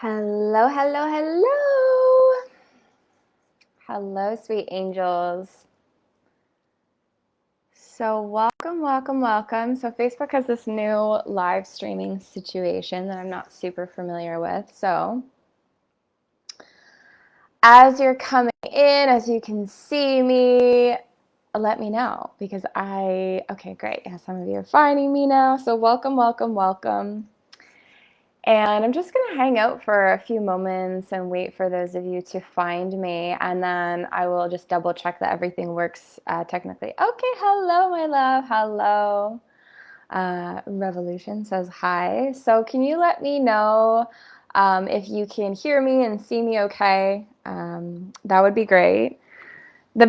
Hello, hello, hello. Hello, sweet angels. So welcome, welcome, welcome. So Facebook has this new live streaming situation that I'm not super familiar with. So as you're coming in, as you can see me, let me know because okay, great. Yeah, some of you are finding me now. So welcome, welcome, welcome. And I'm just going to hang out for a few moments and wait for those of you to find me. And then I will just double check that everything works technically. Okay, hello, my love. Hello. Revolution says hi. So can you let me know if you can hear me and see me okay? That would be great. The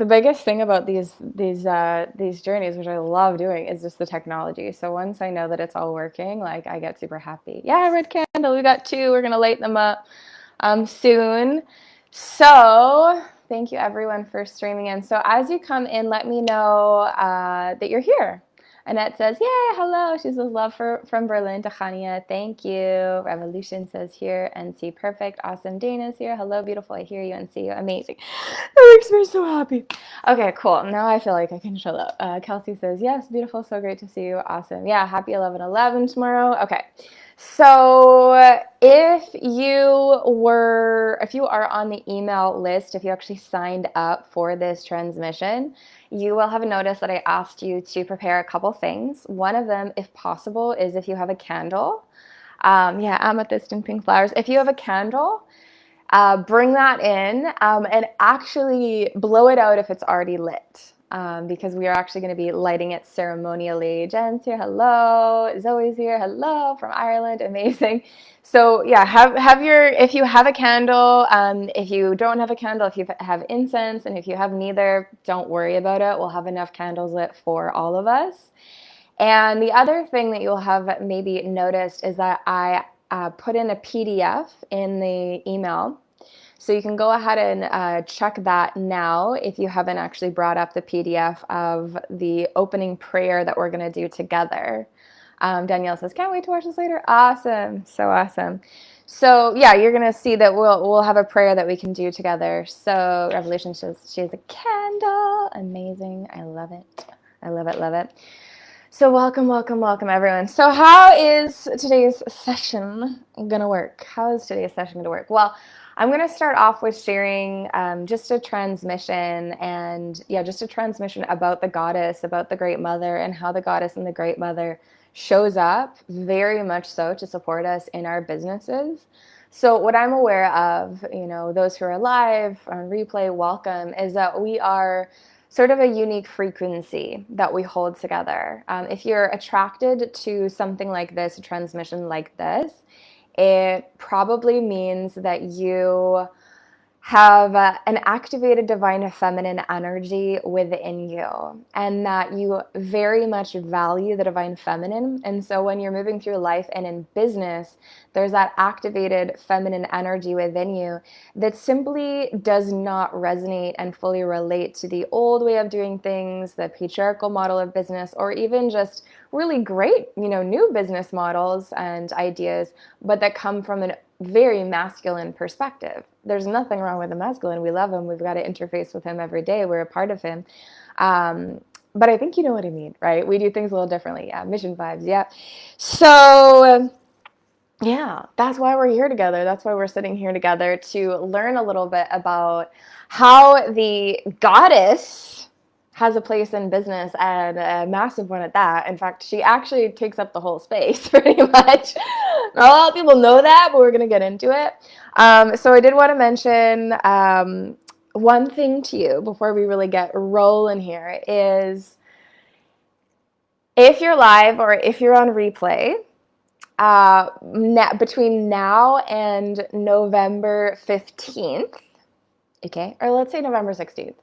biggest thing about these journeys, which I love doing, is just the technology. So once I know that it's all working, like I get super happy. Yeah, red candle, we got two. We're gonna light them up soon. So thank you everyone for streaming in. So as you come in, let me know that you're here. Annette says, yay, hello. She says, love from Berlin to Khania. Thank you. Revolution says here and see perfect. Awesome. Dana's here. Hello, beautiful. I hear you and see you. Amazing. That makes me so happy. Okay, cool. Now I feel like I can shut up. Kelsey says, yes, beautiful. So great to see you. Awesome. Yeah, happy 11/11 tomorrow. Okay. So if you are on the email list, if you actually signed up for this transmission, you will have noticed that I asked you to prepare a couple things. One of them, if possible, is if you have a candle. Yeah, amethyst and pink flowers. If you have a candle, bring that in and actually blow it out if it's already lit. Because we are actually going to be lighting it ceremonially. Jen's here, hello. Zoe's here, hello, from Ireland, amazing. So yeah, if you have a candle, if you don't have a candle, if you have incense, and if you have neither, don't worry about it. We'll have enough candles lit for all of us. And the other thing that you'll have maybe noticed is that I put in a PDF in the email. So you can go ahead and check that now if you haven't actually brought up the PDF of the opening prayer that we're going to do together. Danielle says, can't wait to watch this later. Awesome. So awesome. So yeah, you're going to see that we'll have a prayer that we can do together. So Revelation says she has a candle. Amazing. I love it. I love it, love it. So welcome, welcome, welcome, everyone. So how is today's session going to work? How is today's session going to work? Well, I'm going to start off with sharing just a transmission just a transmission about the goddess, about the Great Mother, and how the goddess and the Great Mother shows up very much so to support us in our businesses. So what I'm aware of, those who are live on replay, welcome, is that we are sort of a unique frequency that we hold together. If you're attracted to something like this, a transmission like this, it probably means that you have an activated divine feminine energy within you, and that you very much value the divine feminine. And so when you're moving through life and in business, there's that activated feminine energy within you that simply does not resonate and fully relate to the old way of doing things, the patriarchal model of business, or even just really great, new business models and ideas, but that come from a very masculine perspective. There's nothing wrong with the masculine. We love him. We've got to interface with him every day. We're a part of him. But I think you know what I mean, right? We do things a little differently. Yeah, mission vibes. Yeah. So yeah, that's why we're here together. That's why we're sitting here together to learn a little bit about how the goddess has a place in business, and a massive one at that. In fact, she actually takes up the whole space pretty much. Not a lot of people know that, but we're going to get into it. So I did want to mention one thing to you before we really get rolling here is if you're live or if you're on replay, between now and November 15th, okay, or let's say November 16th.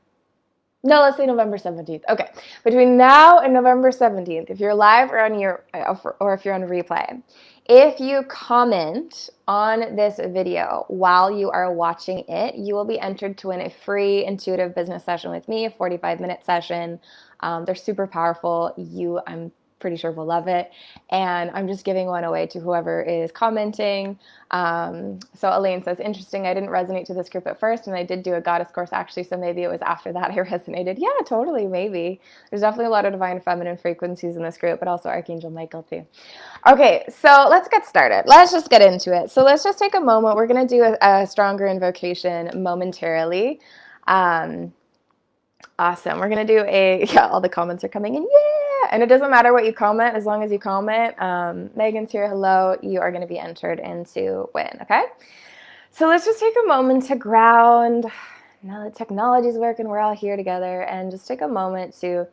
No, let's say November 17th. Okay, between now and November 17th, if you're live or if you're on replay, if you comment on this video while you are watching it, you will be entered to win a free intuitive business session with me, a 45-minute session. They're super powerful. I'm pretty sure we'll love it. And I'm just giving one away to whoever is commenting. So Elaine says, interesting. I didn't resonate to this group at first, and I did do a goddess course actually. So maybe it was after that I resonated. Yeah, totally. Maybe there's definitely a lot of divine feminine frequencies in this group, but also Archangel Michael too. Okay, so let's get started. Let's just get into it. So let's just take a moment. We're going to do a stronger invocation momentarily. Awesome. We're going to do yeah, all the comments are coming in. Yeah. And it doesn't matter what you comment, as long as you comment. Megan's here. Hello. You are going to be entered into win. Okay. So let's just take a moment to ground. Now that technology's working, we're all here together, and just take a moment to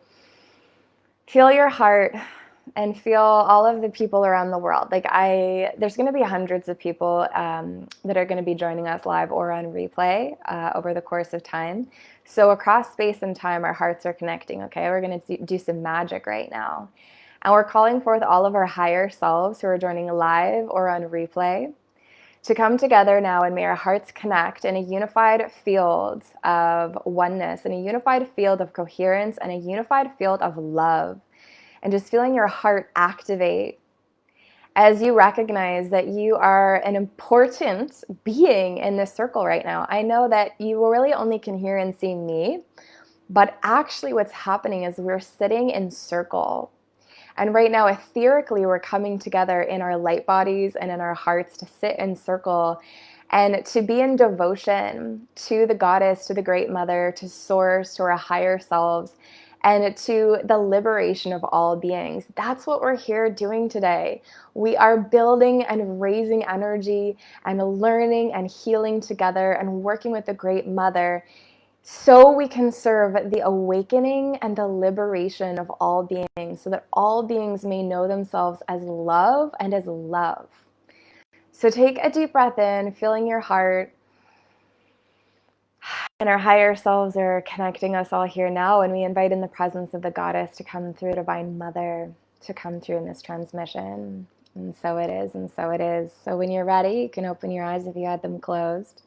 feel your heart and feel all of the people around the world. There's going to be hundreds of people that are going to be joining us live or on replay over the course of time. So across space and time, our hearts are connecting, okay? We're going to do some magic right now. And we're calling forth all of our higher selves who are joining live or on replay to come together now, and may our hearts connect in a unified field of oneness, in a unified field of coherence, and a unified field of love. And just feeling your heart activate as you recognize that you are an important being in this circle right now. I know that you really only can hear and see me, but actually what's happening is we're sitting in circle. And right now, etherically, we're coming together in our light bodies and in our hearts to sit in circle and to be in devotion to the goddess, to the great mother, to source, to our higher selves, and to the liberation of all beings. That's what we're here doing today. We are building and raising energy and learning and healing together and working with the great mother so we can serve the awakening and the liberation of all beings, so that all beings may know themselves as love and as love. So take a deep breath in, feeling your heart. And our higher selves are connecting us all here now, and we invite in the presence of the goddess to come through, Divine Mother, to come through in this transmission. And so it is, and so it is. So when you're ready, you can open your eyes if you had them closed.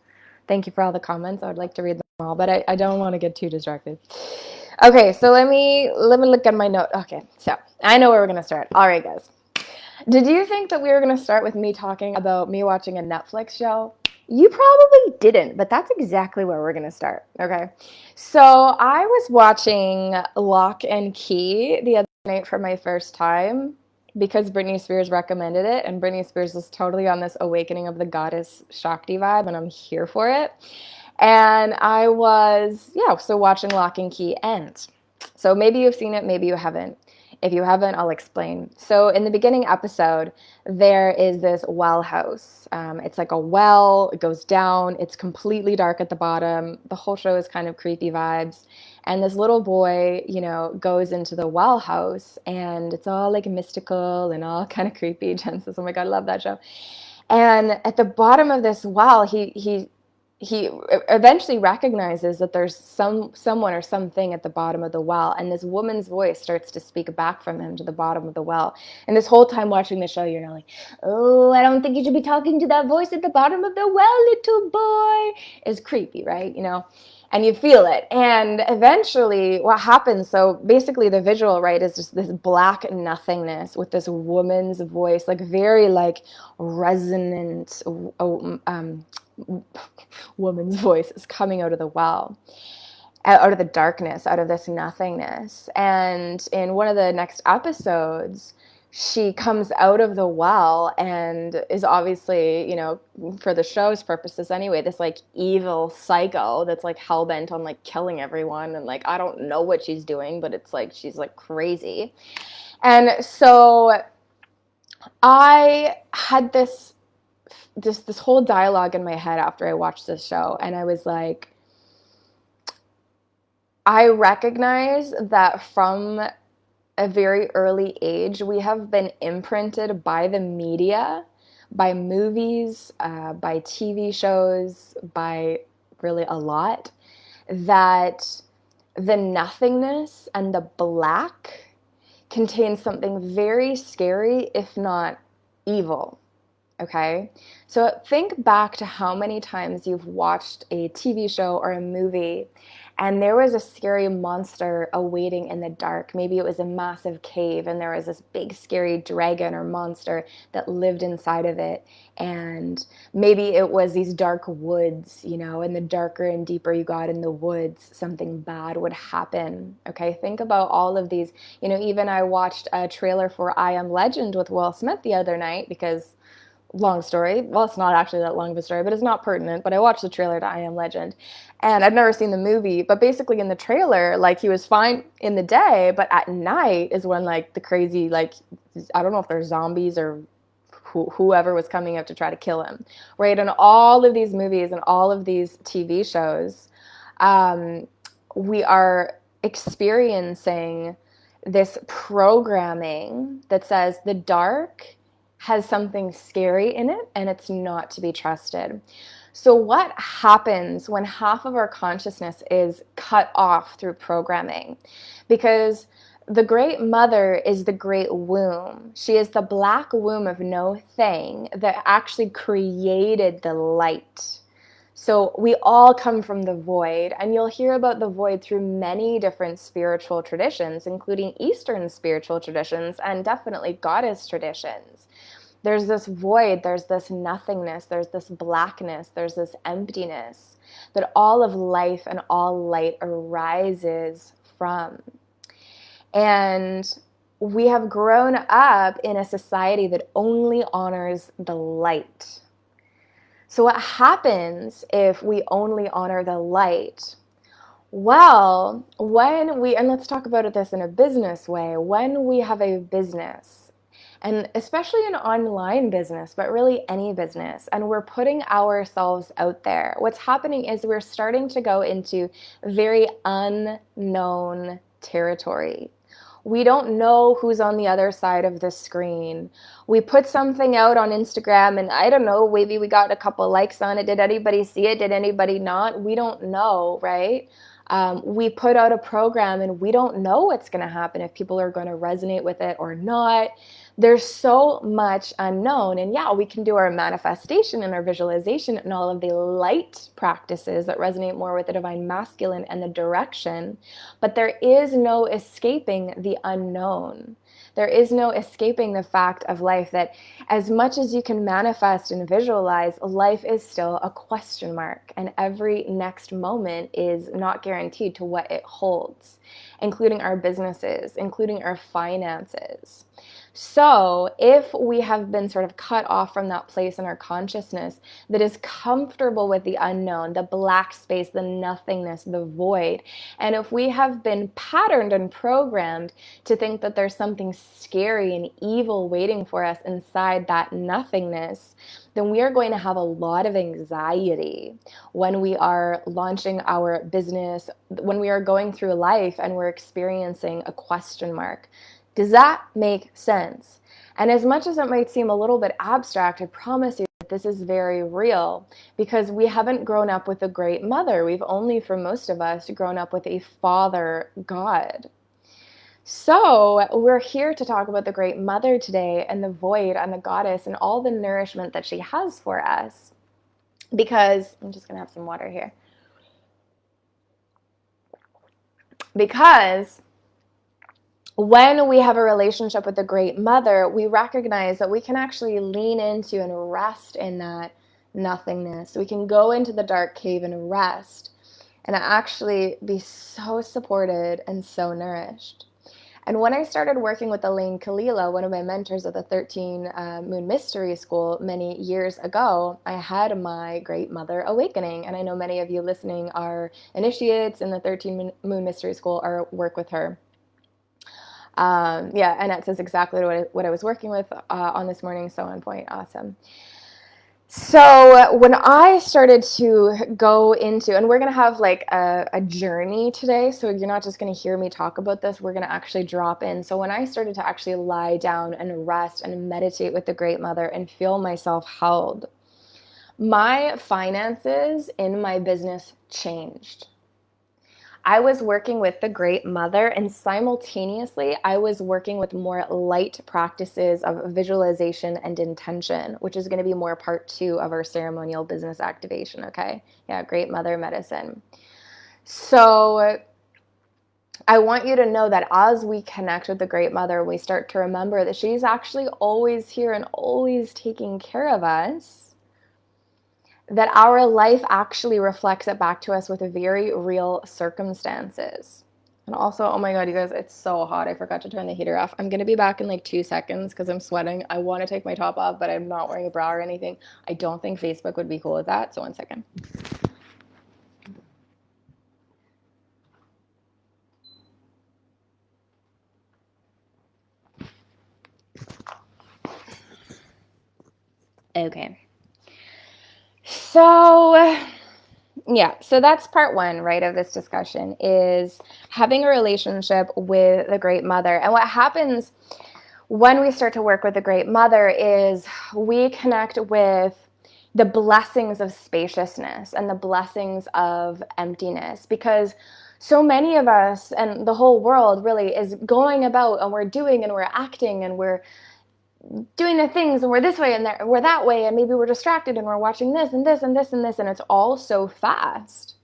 Thank you for all the comments. I would like to read them all, but I don't want to get too distracted. Okay, so let me look at my note. Okay, so I know where we're going to start. All right, guys. Did you think that we were going to start with me talking about me watching a Netflix show? You probably didn't, but that's exactly where we're going to start, okay? So I was watching Lock and Key the other night for my first time because Britney Spears recommended it, and Britney Spears is totally on this awakening of the goddess Shakti vibe, and I'm here for it. And I was, so watching Lock and Key end. So maybe you've seen it, maybe you haven't. If you haven't, I'll explain. So in the beginning episode, there is this well house. It's like a well, it goes down, it's completely dark at the bottom. The whole show is kind of creepy vibes. And this little boy, goes into the well house, and it's all like mystical and all kind of creepy. Jen says, oh my God, I love that show. And at the bottom of this well, he eventually recognizes that there's someone or something at the bottom of the well, and this woman's voice starts to speak back from him to the bottom of the well. And this whole time watching the show, you're not like, oh, I don't think you should be talking to that voice at the bottom of the well, little boy. It's creepy, right? And you feel it. And eventually what happens, so basically the visual, right, is just this black nothingness with this woman's voice, like very like resonant woman's voice is coming out of the well, out of the darkness, out of this nothingness. And in one of the next episodes, she comes out of the well and is obviously, for the show's purposes anyway, this like evil psycho that's like hell-bent on like killing everyone. And like, I don't know what she's doing, but it's like, she's like crazy. And so I had this whole dialogue in my head after I watched this show, and I was like, I recognize that from a very early age, we have been imprinted by the media, by movies, by TV shows, by really a lot, that the nothingness and the black contains something very scary, if not evil. Okay, so think back to how many times you've watched a TV show or a movie and there was a scary monster awaiting in the dark. Maybe it was a massive cave and there was this big scary dragon or monster that lived inside of it. And maybe it was these dark woods, you know, and the darker and deeper you got in the woods, something bad would happen. Okay, think about all of these. You know, even I watched a trailer for I Am Legend with Will Smith the other night because long story. Well, it's not actually that long of a story, but it's not pertinent. But I watched the trailer to I Am Legend, and I've never seen the movie. But basically, in the trailer, like he was fine in the day, but at night is when like the crazy, like I don't know if they're zombies or whoever was coming up to try to kill him, right? And all of these movies and all of these TV shows, we are experiencing this programming that says the dark has something scary in it and it's not to be trusted. So what happens when half of our consciousness is cut off through programming? Because the great mother is the great womb. She is the black womb of no thing that actually created the light. So we all come from the void, and you'll hear about the void through many different spiritual traditions, including Eastern spiritual traditions and definitely goddess traditions. There's this void, there's this nothingness, there's this blackness, there's this emptiness that all of life and all light arises from. And we have grown up in a society that only honors the light. So what happens if we only honor the light? Well, and let's talk about this in a business way, when we have a business, and especially an online business, but really any business, and we're putting ourselves out there, what's happening is we're starting to go into very unknown territory. We don't know who's on the other side of the screen. We put something out on Instagram and I don't know, maybe we got a couple likes on it. Did anybody see it? Did anybody not? We don't know, right? We put out a program and we don't know what's going to happen, if people are going to resonate with it or not. There's so much unknown. And yeah, we can do our manifestation and our visualization and all of the light practices that resonate more with the divine masculine and the direction, but there is no escaping the unknown. There is no escaping the fact of life that as much as you can manifest and visualize, life is still a question mark, and every next moment is not guaranteed to what it holds, including our businesses, including our finances. So if we have been sort of cut off from that place in our consciousness that is comfortable with the unknown, the black space, the nothingness, the void, and if we have been patterned and programmed to think that there's something scary and evil waiting for us inside that nothingness, then we are going to have a lot of anxiety when we are launching our business, when we are going through life and we're experiencing a question mark. Does that make sense? And as much as it might seem a little bit abstract, I promise you that this is very real, because we haven't grown up with a great mother. We've only, for most of us, grown up with a father God. So we're here to talk about the great mother today and the void and the goddess and all the nourishment that she has for us. Because, I'm just going to have some water here. Because when we have a relationship with the great mother, we recognize that we can actually lean into and rest in that nothingness. We can go into the dark cave and rest and actually be so supported and so nourished. And when I started working with Elaine Kalila, one of my mentors at the 13 Moon Mystery School many years ago, I had my Great Mother Awakening. And I know many of you listening are initiates in the 13 Moon Mystery School or work with her. Yeah, Annette says exactly what I was working with on this morning. So on point. Awesome. So when I started to go into, and we're going to have like a journey today. So you're not just going to hear me talk about this. We're going to actually drop in. So when I started to actually lie down and rest and meditate with the Great Mother and feel myself held, my finances in my business changed. I was working with the Great Mother, and simultaneously, I was working with more light practices of visualization and intention, which is going to be more part 2 of our ceremonial business activation, okay? Yeah, Great Mother medicine. So I want you to know that as we connect with the Great Mother, we start to remember that she's actually always here and always taking care of us, that our life actually reflects it back to us with very real circumstances. And also, oh my God, you guys, it's so hot. I forgot to turn the heater off. I'm going to be back in like 2 seconds because I'm sweating. I want to take my top off, but I'm not wearing a bra or anything. I don't think Facebook would be cool with that. So 1 second. Okay. So yeah, so that's part 1, right, of this discussion, is having a relationship with the Great Mother. And what happens when we start to work with the Great Mother is we connect with the blessings of spaciousness and the blessings of emptiness, because so many of us and the whole world really is going about, and we're doing and we're acting and we're doing the things, and we're this way and we're that way, and maybe we're distracted and we're watching this and this and this and this, and it's all so fast.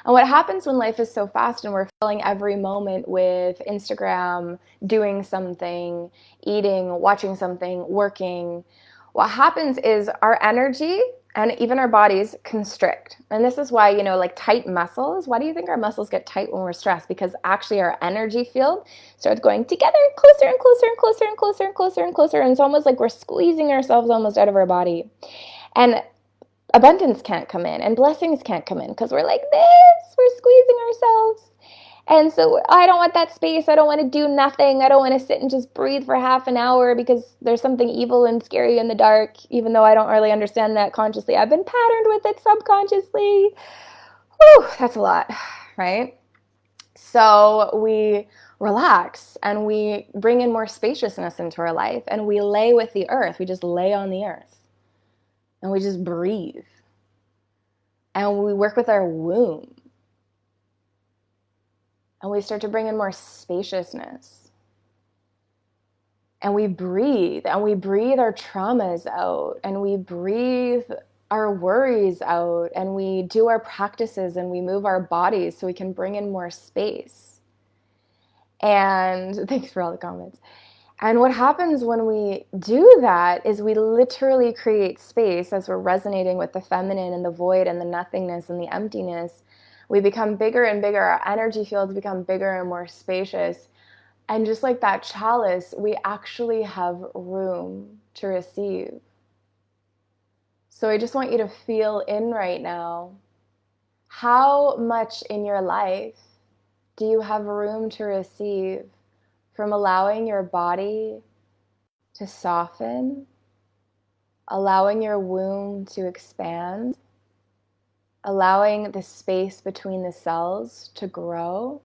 And what happens when life is so fast and we're filling every moment with Instagram, doing something, eating, watching something, working, what happens is our energy and even our bodies constrict. And this is why, like tight muscles, why do you think our muscles get tight when we're stressed? Because actually our energy field starts going together closer and closer and closer and closer and closer and closer. And it's almost like we're squeezing ourselves almost out of our body. And abundance can't come in and blessings can't come in because we're like this, we're squeezing ourselves. And so I don't want that space. I don't want to do nothing. I don't want to sit and just breathe for half an hour because there's something evil and scary in the dark, even though I don't really understand that consciously. I've been patterned with it subconsciously. Whew, that's a lot, right? So we relax and we bring in more spaciousness into our life, and we lay with the earth. We just lay on the earth and we just breathe. And we work with our womb. And we start to bring in more spaciousness. And we breathe our traumas out, and we breathe our worries out, and we do our practices and we move our bodies so we can bring in more space. And thanks for all the comments. And what happens when we do that is we literally create space as we're resonating with the feminine and the void and the nothingness and the emptiness. We become bigger and bigger. Our energy fields become bigger and more spacious. And just like that chalice, we actually have room to receive. So I just want you to feel in right now, how much in your life do you have room to receive from allowing your body to soften, allowing your womb to expand, allowing the space between the cells to grow?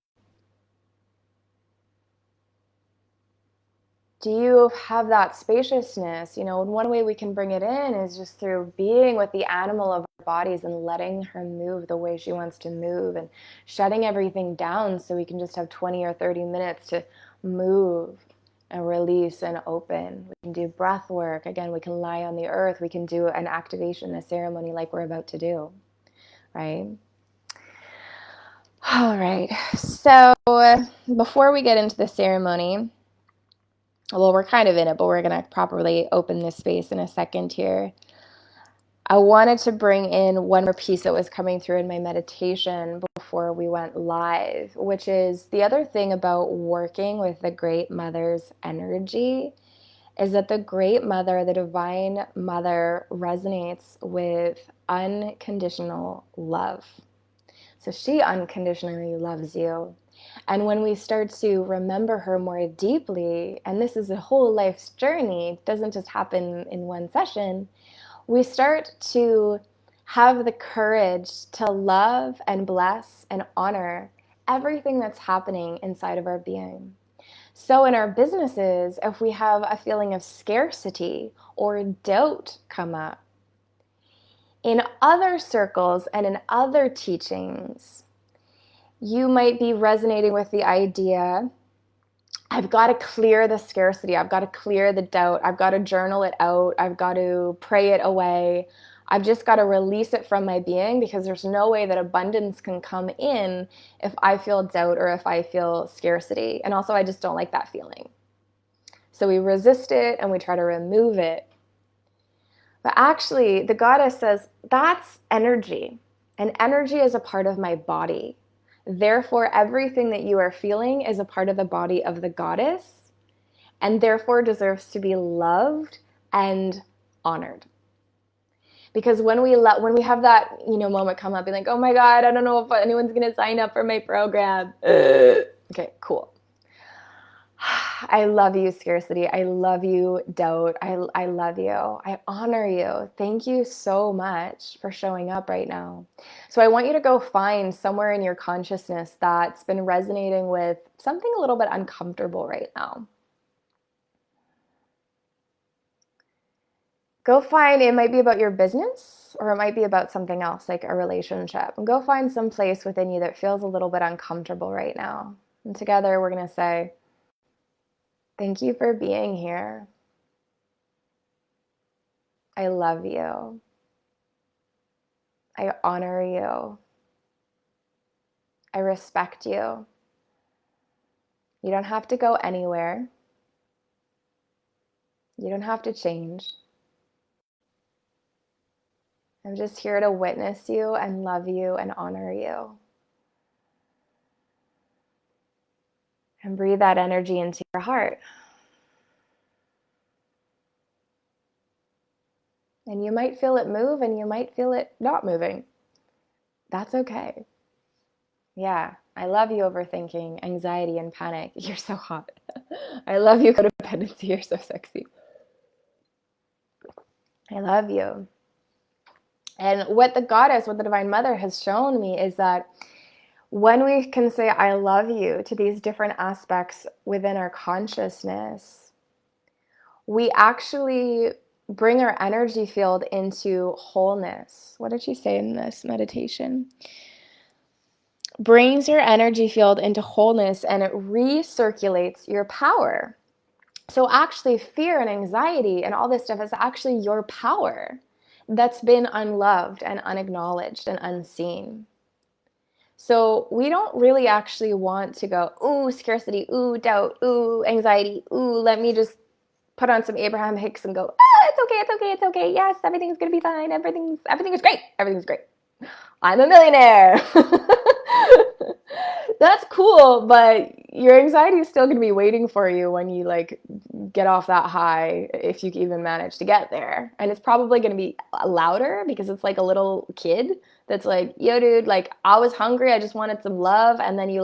Do you have that spaciousness? And one way we can bring it in is just through being with the animal of our bodies and letting her move the way she wants to move, and shutting everything down so we can just have 20 or 30 minutes to move and release and open. We can do breath work. Again, we can lie on the earth. We can do an activation, a ceremony like we're about to do, right? All right. So before we get into the ceremony, well, we're kind of in it, but we're going to properly open this space in a second here. I wanted to bring in one more piece that was coming through in my meditation before we went live, which is the other thing about working with the Great Mother's energy is that the Great Mother, the Divine Mother, resonates with unconditional love. So she unconditionally loves you. And when we start to remember her more deeply, and this is a whole life's journey, it doesn't just happen in one session, we start to have the courage to love and bless and honor everything that's happening inside of our being. So in our businesses, if we have a feeling of scarcity or doubt come up, in other circles and in other teachings, You might be resonating with the idea, I've got to clear the scarcity. I've got to clear the doubt. I've got to journal it out. I've got to pray it away. I've just got to release it from my being, because there's no way that abundance can come in if I feel doubt or if I feel scarcity. And also, I just don't like that feeling. So we resist it and we try to remove it. But actually, the goddess says, that's energy. And energy is a part of my body. Therefore, everything that you are feeling is a part of the body of the goddess, and therefore deserves to be loved and honored. Because when we have that, moment come up, be like, oh my God, I don't know if anyone's going to sign up for my program. Okay, cool. I love you, scarcity. I love you, doubt. I love you. I honor you. Thank you so much for showing up right now. So I want you to go find somewhere in your consciousness that's been resonating with something a little bit uncomfortable right now. Go find, it might be about your business, or it might be about something else, like a relationship. And go find some place within you that feels a little bit uncomfortable right now. And together we're going to say, thank you for being here. I love you. I honor you. I respect you. You don't have to go anywhere. You don't have to change. I'm just here to witness you and love you and honor you. And breathe that energy into your heart. And you might feel it move and you might feel it not moving. That's okay. Yeah, I love you, overthinking, anxiety, and panic. You're so hot. I love you, codependency. You're so sexy. I love you. And what the goddess, what the Divine Mother has shown me is that when we can say, I love you to these different aspects within our consciousness, we actually bring our energy field into wholeness. What did she say in this meditation? Brings your energy field into wholeness, and it recirculates your power. So actually, fear and anxiety and all this stuff is actually your power that's been unloved and unacknowledged and unseen. So we don't really actually want to go, ooh, scarcity, ooh, doubt, ooh, anxiety, ooh, let me just put on some Abraham Hicks and go, it's okay, it's okay, it's okay. Yes, everything's going to be fine. Everything is great. Everything's great. I'm a millionaire. That's cool, but your anxiety is still going to be waiting for you when you get off that high, if you even manage to get there. And it's probably going to be louder because it's like a little kid that's like, yo, dude, I was hungry. I just wanted some love. And then you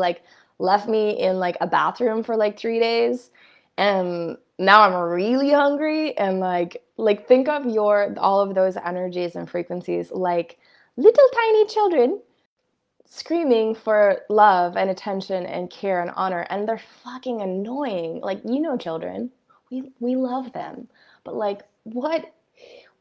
left me in a bathroom for 3 days. And now I'm really hungry. And think of all of those energies and frequencies like little tiny children screaming for love and attention and care and honor, and they're fucking annoying. Children, we love them, but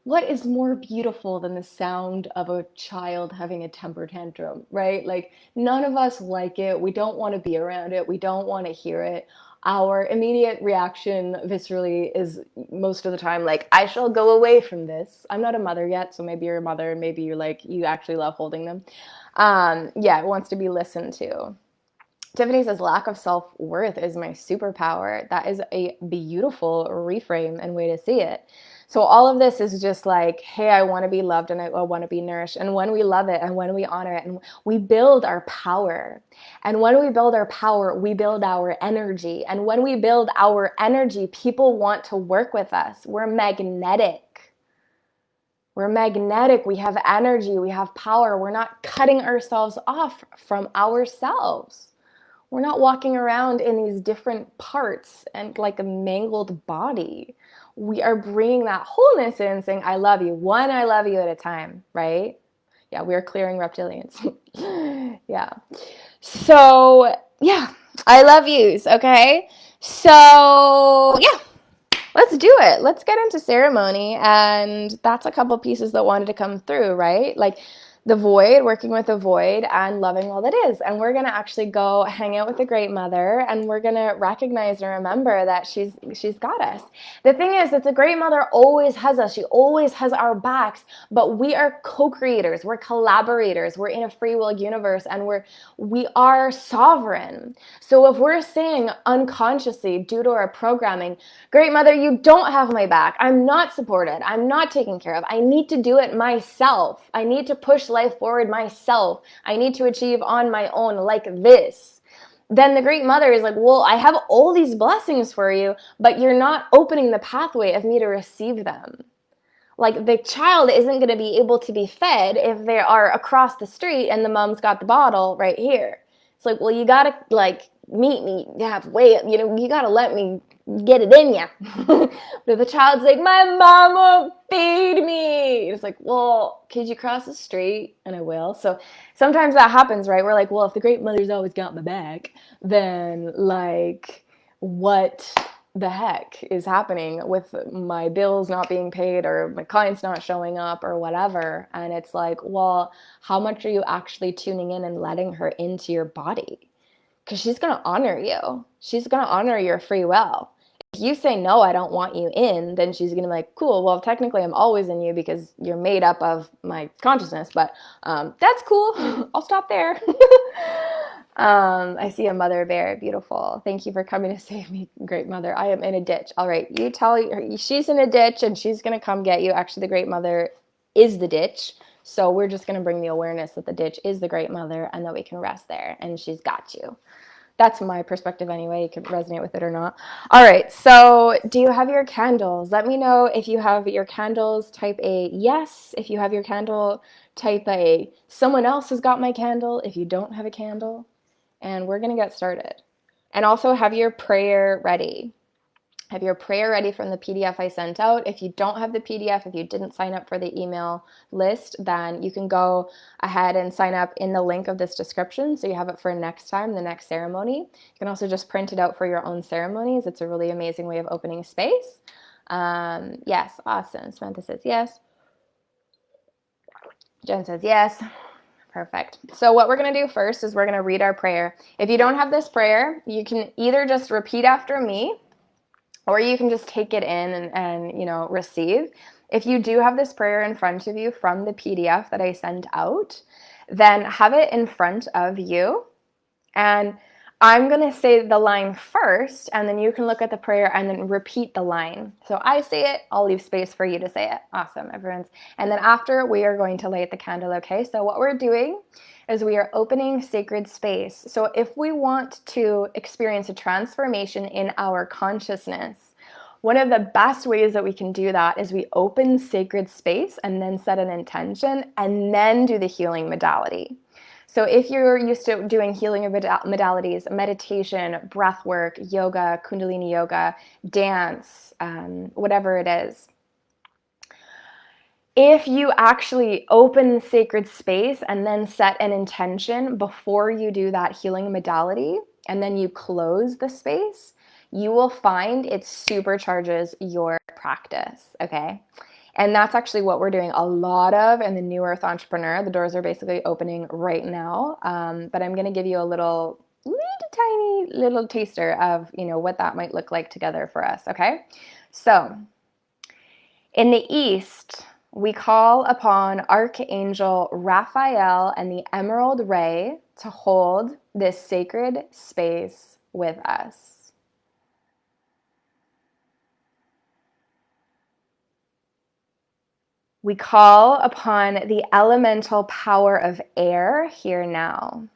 what is more beautiful than the sound of a child having a temper tantrum, right? None of us like it. We don't want to be around it. We don't want to hear it. Our immediate reaction viscerally is most of the time I shall go away from this. I'm not a mother yet, so maybe you're a mother and maybe you're you actually love holding them. It wants to be listened to. Tiffany says, lack of self-worth is my superpower. That is a beautiful reframe and way to see it. So all of this is just hey, I want to be loved and I want to be nourished. And when we love it and when we honor it and we build our power, and when we build our power, we build our energy. And when we build our energy, people want to work with us. We're magnetic. We're magnetic. We have energy. We have power. We're not cutting ourselves off from ourselves. We're not walking around in these different parts and like a mangled body. We are bringing that wholeness in, saying, I love you. One, I love you at a time, right? Yeah, we're clearing reptilians. Yeah. So, yeah, I love yous, okay? So, yeah. Let's do it. Let's get into ceremony. And that's a couple pieces that wanted to come through, right? the void, working with the void, and loving all that is. And we're going to actually go hang out with the Great Mother, and we're going to recognize and remember that she's got us. The thing is that the Great Mother always has us. She always has our backs, but we are co-creators. We're collaborators. We're in a free will universe, and we are sovereign. So if we're saying unconsciously, due to our programming, Great Mother, you don't have my back. I'm not supported. I'm not taken care of. I need to do it myself. I need to push life forward myself. I need to achieve on my own like this. Then the Great Mother is like, well, I have all these blessings for you, but you're not opening the pathway of me to receive them. Like, the child isn't going to be able to be fed if they are across the street and the mom's got the bottle right here. It's like, well, you got to, like, meet me halfway. You know, you got to let me get it in you. But the child's like, my mom won't feed me. It's like, well, could you cross the street? And I will. So sometimes that happens, right? We're like, well, if the Great Mother's always got my back, then, like, what the heck is happening with my bills not being paid or my clients not showing up or whatever? And it's like, well, how much are you actually tuning in and letting her into your body? Because she's going to honor you. She's going to honor your free will. If you say, no, I don't want you in, then she's going to be like, cool, well, technically I'm always in you because you're made up of my consciousness, but that's cool. I'll stop there. I see a mother bear. Beautiful. Thank you for coming to save me, Great Mother. I am in a ditch. All right. You tell her she's in a ditch and she's going to come get you. Actually, the Great Mother is the ditch. So we're just going to bring the awareness that the ditch is the Great Mother and that we can rest there and she's got you. That's my perspective anyway. You can resonate with it or not. All right. So do you have your candles? Let me know if you have your candles. Type a yes. If you have your candle, type a someone else has got my candle. If you don't have a candle. And we're going to get started. And also have your prayer ready. Have your prayer ready from the PDF I sent out. If you don't have the PDF, if you didn't sign up for the email list, then you can go ahead and sign up in the link of this description so you have it for next time, the next ceremony. You can also just print it out for your own ceremonies. It's a really amazing way of opening space. Yes, awesome. Samantha says yes. Jen says yes. Perfect. So what we're going to do first is we're going to read our prayer. If you don't have this prayer, you can either just repeat after me or you can just take it in and you know, receive. If you do have this prayer in front of you from the PDF that I sent out, then have it in front of you. And I'm going to say the line first, and then you can look at the prayer and then repeat the line. So I say it, I'll leave space for you to say it. Awesome, everyone's. And then after, we are going to light the candle, okay? So what we're doing is we are opening sacred space. So if we want to experience a transformation in our consciousness, one of the best ways that we can do that is we open sacred space and then set an intention and then do the healing modality. So if you're used to doing healing modalities, meditation, breath work, yoga, kundalini yoga, dance, whatever it is, if you actually open sacred space and then set an intention before you do that healing modality, and then you close the space, you will find it supercharges your practice, okay? And that's actually what we're doing a lot of in the New Earth Entrepreneur. The doors are basically opening right now, but I'm going to give you a little tiny little taster of, you know, what that might look like together for us, okay? So in the East, we call upon Archangel Raphael and the Emerald Ray to hold this sacred space with us. We call upon the elemental power of air here now.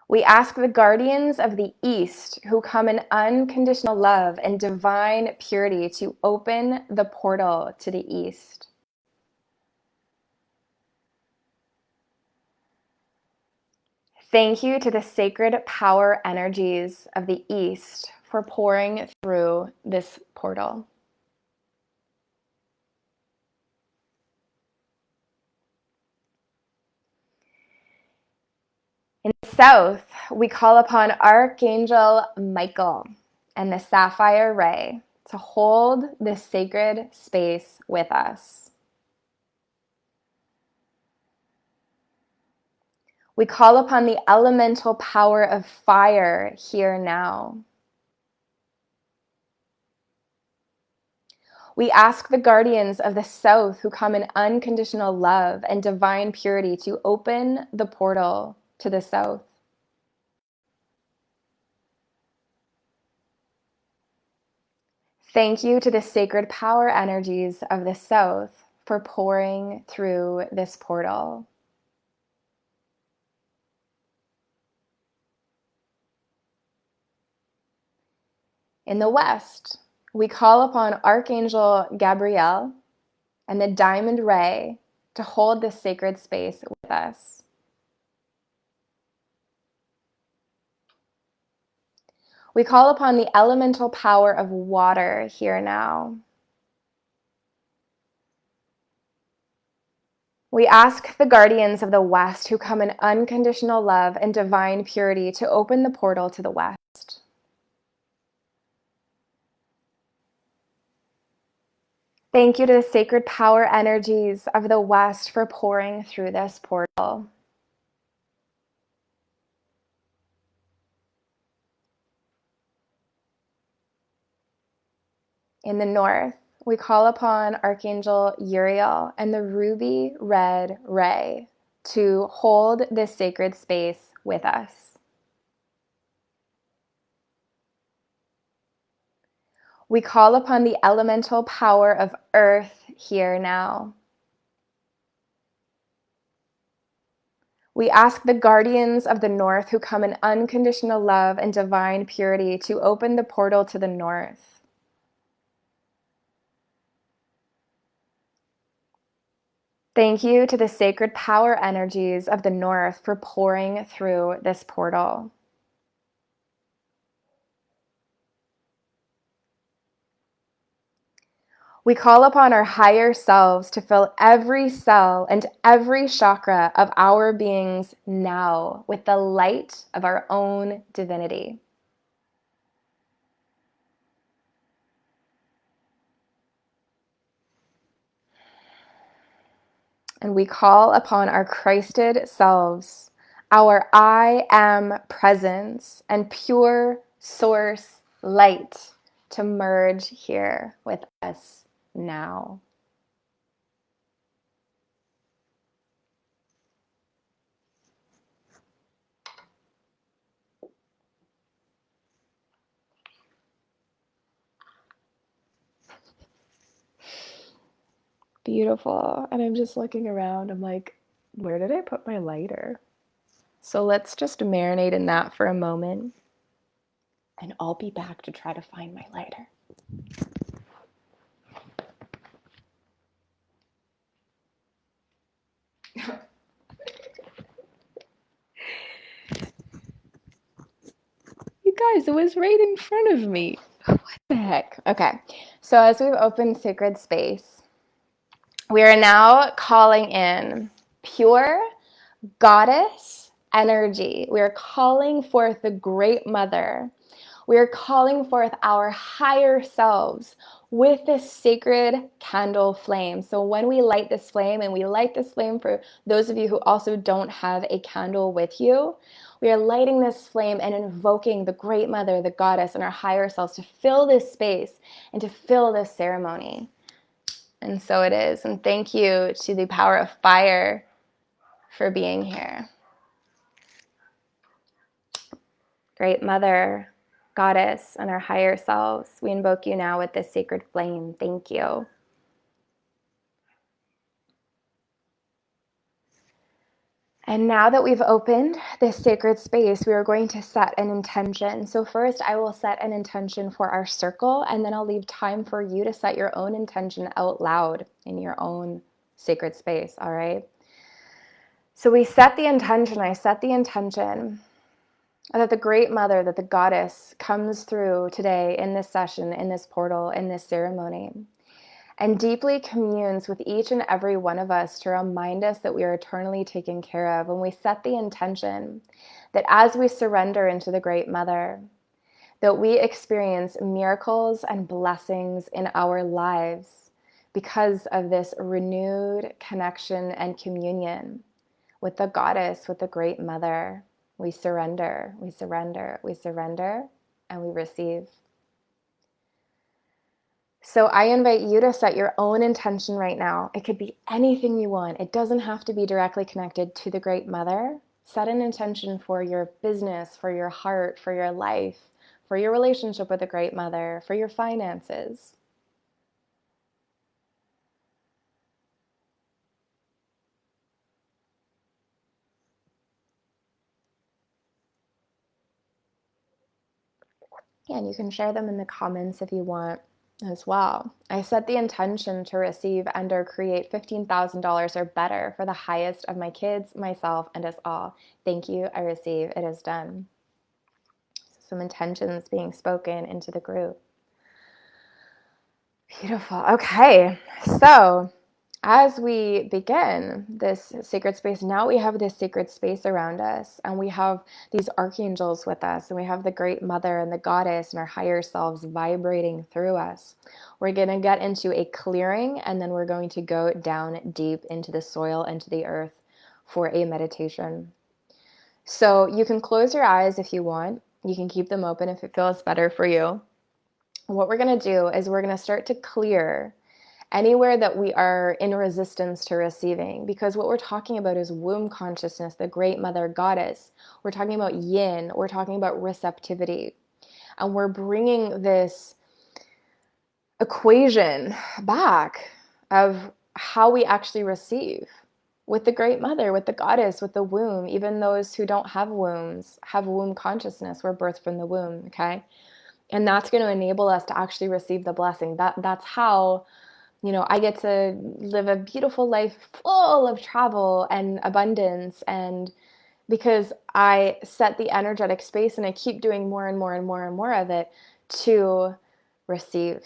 We ask the guardians of the East who come in unconditional love and divine purity to open the portal to the East. Thank you to the sacred power energies of the East for pouring through this portal. In the South, we call upon Archangel Michael and the Sapphire Ray to hold this sacred space with us. We call upon the elemental power of fire here now. We ask the guardians of the south who come in unconditional love and divine purity to open the portal to the south. Thank you to the sacred power energies of the south for pouring through this portal. In the west, we call upon Archangel Gabriel and the Diamond Ray to hold this sacred space with us. We call upon the elemental power of water here now. We ask the guardians of the west who come in unconditional love and divine purity to open the portal to the west. Thank you to the sacred power energies of the west for pouring through this portal. In the north, we call upon Archangel Uriel and the ruby red ray to hold this sacred space with us. We call upon the elemental power of earth here now. We ask the guardians of the north who come in unconditional love and divine purity to open the portal to the north. Thank you to the sacred power energies of the north for pouring through this portal. We call upon our higher selves to fill every cell and every chakra of our beings now with the light of our own divinity. And we call upon our Christed selves, our I am presence and pure source light to merge here with us now. Beautiful. And I'm just looking around. I'm like, where did I put my lighter? So let's just marinate in that for a moment. And I'll be back to try to find my lighter. You guys, it was right in front of me. What the heck? Okay, so as we've opened sacred space, we are now calling in pure goddess energy. We are calling forth the Great Mother. We are calling forth our higher selves with this sacred candle flame. So when we light this flame, and we light this flame for those of you who also don't have a candle with you, we are lighting this flame and invoking the Great Mother, the goddess, and our higher selves to fill this space and to fill this ceremony. And so it is. And thank you to the power of fire for being here. Great Mother, Goddess, and our higher selves, we invoke you now with this sacred flame. Thank you. And now that we've opened this sacred space, we are going to set an intention. So first, I will set an intention for our circle, and then I'll leave time for you to set your own intention out loud in your own sacred space, all right? So we set the intention, I set the intention that the Great Mother, that the Goddess comes through today in this session, in this portal, in this ceremony, and deeply communes with each and every one of us to remind us that we are eternally taken care of. When we set the intention that as we surrender into the Great Mother, that we experience miracles and blessings in our lives because of this renewed connection and communion with the goddess, with the great mother. We surrender, we surrender, we surrender, and we receive. So I invite you to set your own intention right now. It could be anything you want. It doesn't have to be directly connected to the Great Mother. Set an intention for your business, for your heart, for your life, for your relationship with the Great Mother, for your finances. Yeah, and you can share them in the comments if you want as well. I set the intention to receive and or create $15,000 or better for the highest of my kids, myself, and us all. Thank you. I receive. It is done. Some intentions being spoken into the group. Beautiful. Okay. So as we begin this sacred space, now we have this sacred space around us, and we have these archangels with us, and we have the Great Mother and the Goddess and our higher selves vibrating through us. We're going to get into a clearing, and then we're going to go down deep into the soil, into the earth for a meditation. So you can close your eyes if you want. You can keep them open if it feels better for you. What we're going to do is we're going to start to clear anywhere that we are in resistance to receiving, because what we're talking about is womb consciousness, the Great Mother Goddess. We're talking about yin. We're talking about receptivity. And we're bringing this equation back of how we actually receive with the Great Mother, with the Goddess, with the womb. Even those who don't have wombs have womb consciousness. We're birthed from the womb, okay? And that's going to enable us to actually receive the blessing. That's how, I get to live a beautiful life full of travel and abundance. And because I set the energetic space and I keep doing more and more and more and more of it to receive.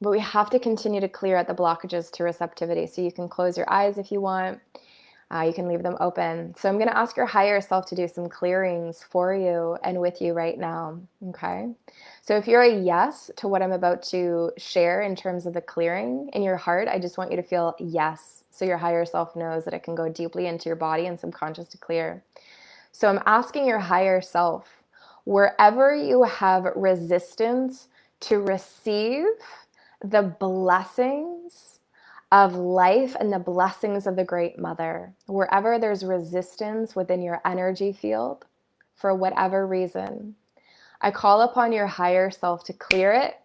But we have to continue to clear out the blockages to receptivity. So you can close your eyes if you want. You can leave them open. So I'm going to ask your higher self to do some clearings for you and with you right now. Okay. So if you're a yes to what I'm about to share in terms of the clearing in your heart, I just want you to feel yes. So your higher self knows that it can go deeply into your body and subconscious to clear. So I'm asking your higher self, wherever you have resistance to receive the blessings of life and the blessings of the Great Mother, wherever there's resistance within your energy field, for whatever reason, I call upon your higher self to clear it,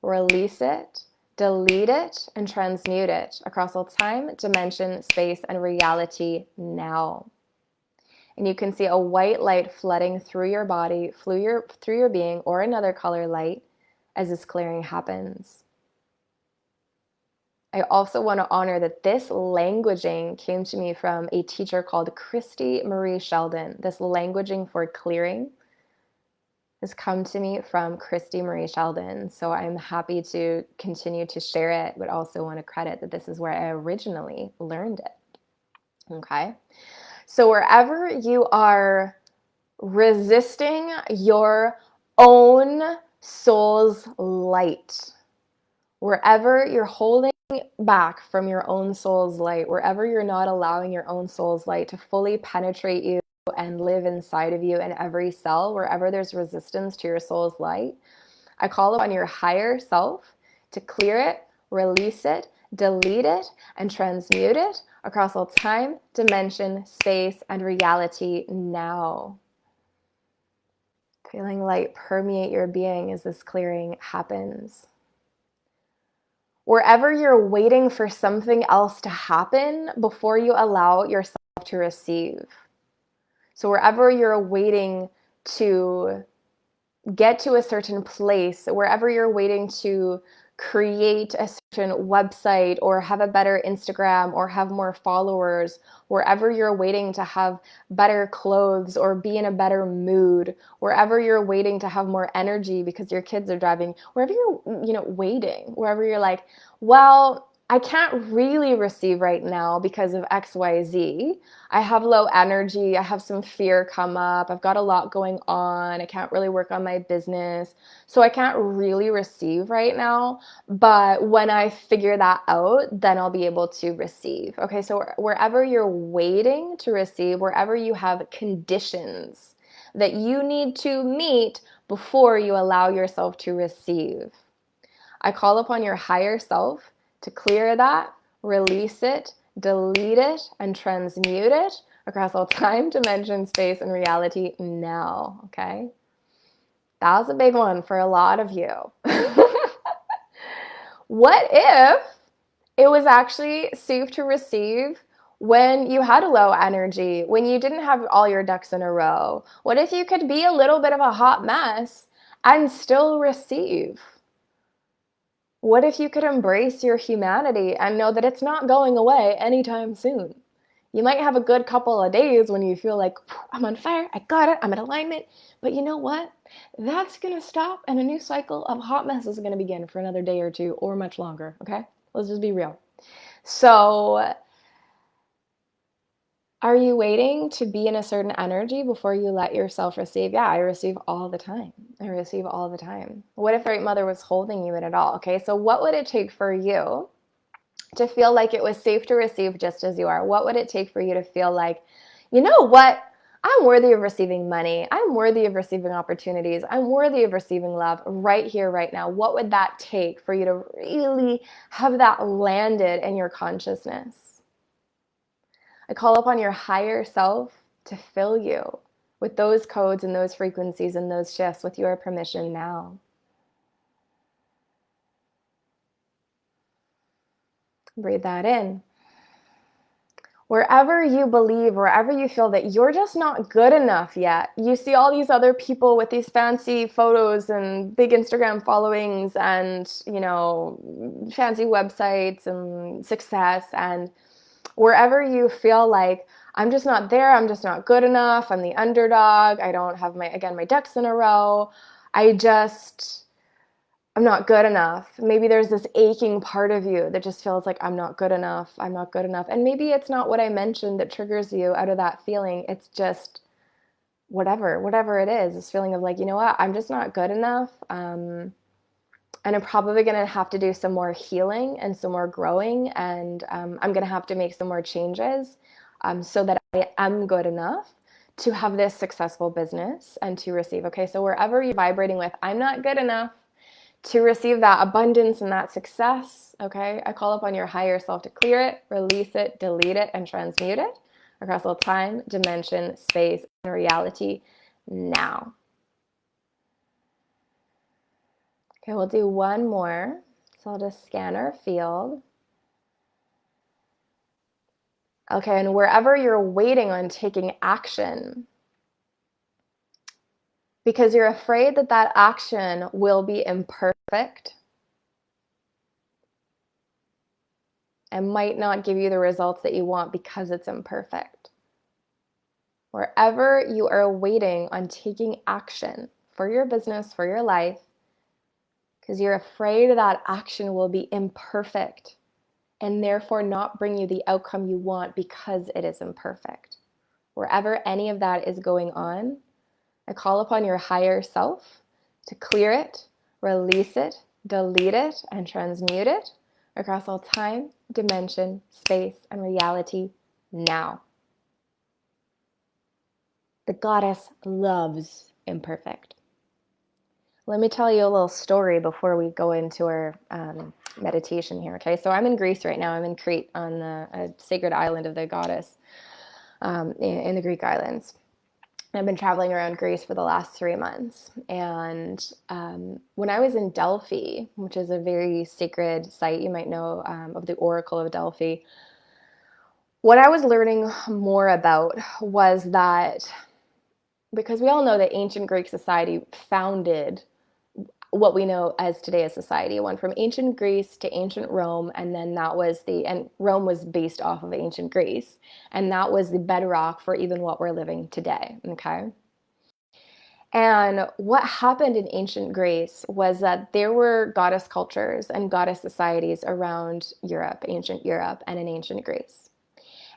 release it, delete it, and transmute it across all time, dimension, space, and reality now. And you can see a white light flooding through your body, through your being, or another color light as this clearing happens. I also want to honor that this languaging came to me from a teacher called Christy Marie Sheldon. This languaging for clearing has come to me from Christy Marie Sheldon. So I'm happy to continue to share it, but also want to credit that this is where I originally learned it. Okay. So wherever you are resisting your own soul's light, wherever you're holding back from your own soul's light, wherever you're not allowing your own soul's light to fully penetrate you and live inside of you in every cell, wherever there's resistance to your soul's light, I call upon your higher self to clear it, release it, delete it, and transmute it across all time, dimension, space, and reality now. Feeling light permeate your being as this clearing happens. Wherever you're waiting for something else to happen before you allow yourself to receive. So wherever you're waiting to get to a certain place, wherever you're waiting to create a certain website or have a better Instagram or have more followers, wherever you're waiting to have better clothes or be in a better mood, wherever you're waiting to have more energy because your kids are driving, wherever you're, waiting, wherever you're like, well, I can't really receive right now because of XYZ. I have low energy. I have some fear come up. I've got a lot going on. I can't really work on my business. So I can't really receive right now. But when I figure that out, then I'll be able to receive. Okay, so wherever you're waiting to receive, wherever you have conditions that you need to meet before you allow yourself to receive, I call upon your higher self to clear that, release it, delete it, and transmute it across all time, dimension, space, and reality now, okay? That was a big one for a lot of you. What if it was actually safe to receive when you had a low energy, when you didn't have all your ducks in a row? What if you could be a little bit of a hot mess and still receive? What if you could embrace your humanity and know that it's not going away anytime soon? You might have a good couple of days when you feel like, I'm on fire, I got it, I'm in alignment. But you know what? That's going to stop and a new cycle of hot mess is going to begin for another day or two or much longer, okay? Let's just be real. So, are you waiting to be in a certain energy before you let yourself receive? Yeah, I receive all the time. I receive all the time. What if Great Mother was holding you in it all? Okay, so what would it take for you to feel like it was safe to receive just as you are? What would it take for you to feel like, you know what? I'm worthy of receiving money. I'm worthy of receiving opportunities. I'm worthy of receiving love right here, right now. What would that take for you to really have that landed in your consciousness? I call upon your higher self to fill you with those codes and those frequencies and those shifts with your permission now. Breathe that in. Wherever you believe, wherever you feel that you're just not good enough yet, you see all these other people with these fancy photos and big Instagram followings and, fancy websites and success, and wherever you feel like, I'm just not there, I'm just not good enough, I'm the underdog, I don't have my ducks in a row, I'm not good enough. Maybe there's this aching part of you that just feels like I'm not good enough, I'm not good enough. And maybe it's not what I mentioned that triggers you out of that feeling. It's just whatever it is, this feeling of like, you know what, I'm just not good enough. And I'm probably going to have to do some more healing and some more growing. And I'm going to have to make some more changes so that I am good enough to have this successful business and to receive. Okay, so wherever you're vibrating with, I'm not good enough to receive that abundance and that success, okay, I call upon your higher self to clear it, release it, delete it, and transmute it across all time, dimension, space, and reality now. Okay, we'll do one more. So I'll just scan our field. Okay, and wherever you're waiting on taking action, because you're afraid that that action will be imperfect and might not give you the results that you want because it's imperfect. Wherever you are waiting on taking action for your business, for your life, because you're afraid that action will be imperfect and therefore not bring you the outcome you want because it is imperfect. Wherever any of that is going on, I call upon your higher self to clear it, release it, delete it, and transmute it across all time, dimension, space, and reality now. The goddess loves imperfect. Let me tell you a little story before we go into our meditation here, okay? So I'm in Greece right now. I'm in Crete on a sacred island of the goddess in the Greek islands. I've been traveling around Greece for the last 3 months. And when I was in Delphi, which is a very sacred site, you might know of the Oracle of Delphi, what I was learning more about was that, because we all know that ancient Greek society founded what we know as today as society. It went from ancient Greece to ancient Rome, and then and Rome was based off of ancient Greece, and that was the bedrock for even what we're living today, okay? And what happened in ancient Greece was that there were goddess cultures and goddess societies around Europe, ancient Europe, and in ancient Greece.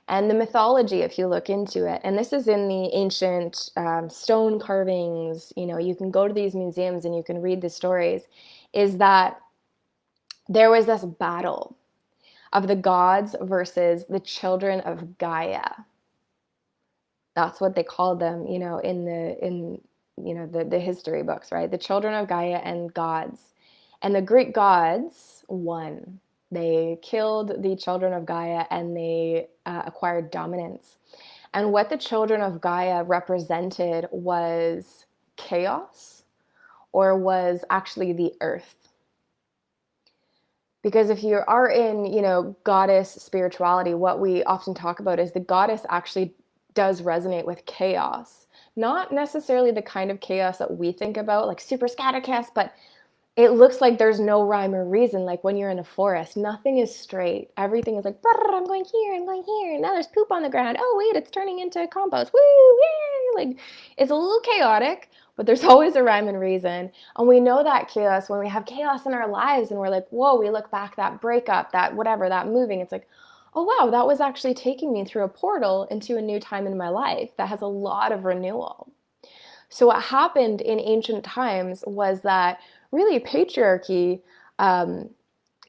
And the mythology, if you look into it, and this is in the ancient stone carvings, you can go to these museums and you can read the stories, is that there was this battle of the gods versus the children of Gaia. That's what they called them, in the history books, right? The children of Gaia and gods. And the Greek gods won. They killed the children of Gaia and they acquired dominance. And what the children of Gaia represented was chaos, or was actually the earth. Because if you are in, goddess spirituality, what we often talk about is the goddess actually does resonate with chaos. Not necessarily the kind of chaos that we think about, like super scatter chaos, but it looks like there's no rhyme or reason. Like when you're in a forest, nothing is straight. Everything is like, I'm going here, I'm going here. Now there's poop on the ground. Oh, wait, it's turning into compost. Woo, yay! Like it's a little chaotic, but there's always a rhyme and reason. And we know that chaos when we have chaos in our lives and we're like, whoa, we look back, that breakup, that whatever, that moving. It's like, oh, wow, that was actually taking me through a portal into a new time in my life that has a lot of renewal. So what happened in ancient times was that really patriarchy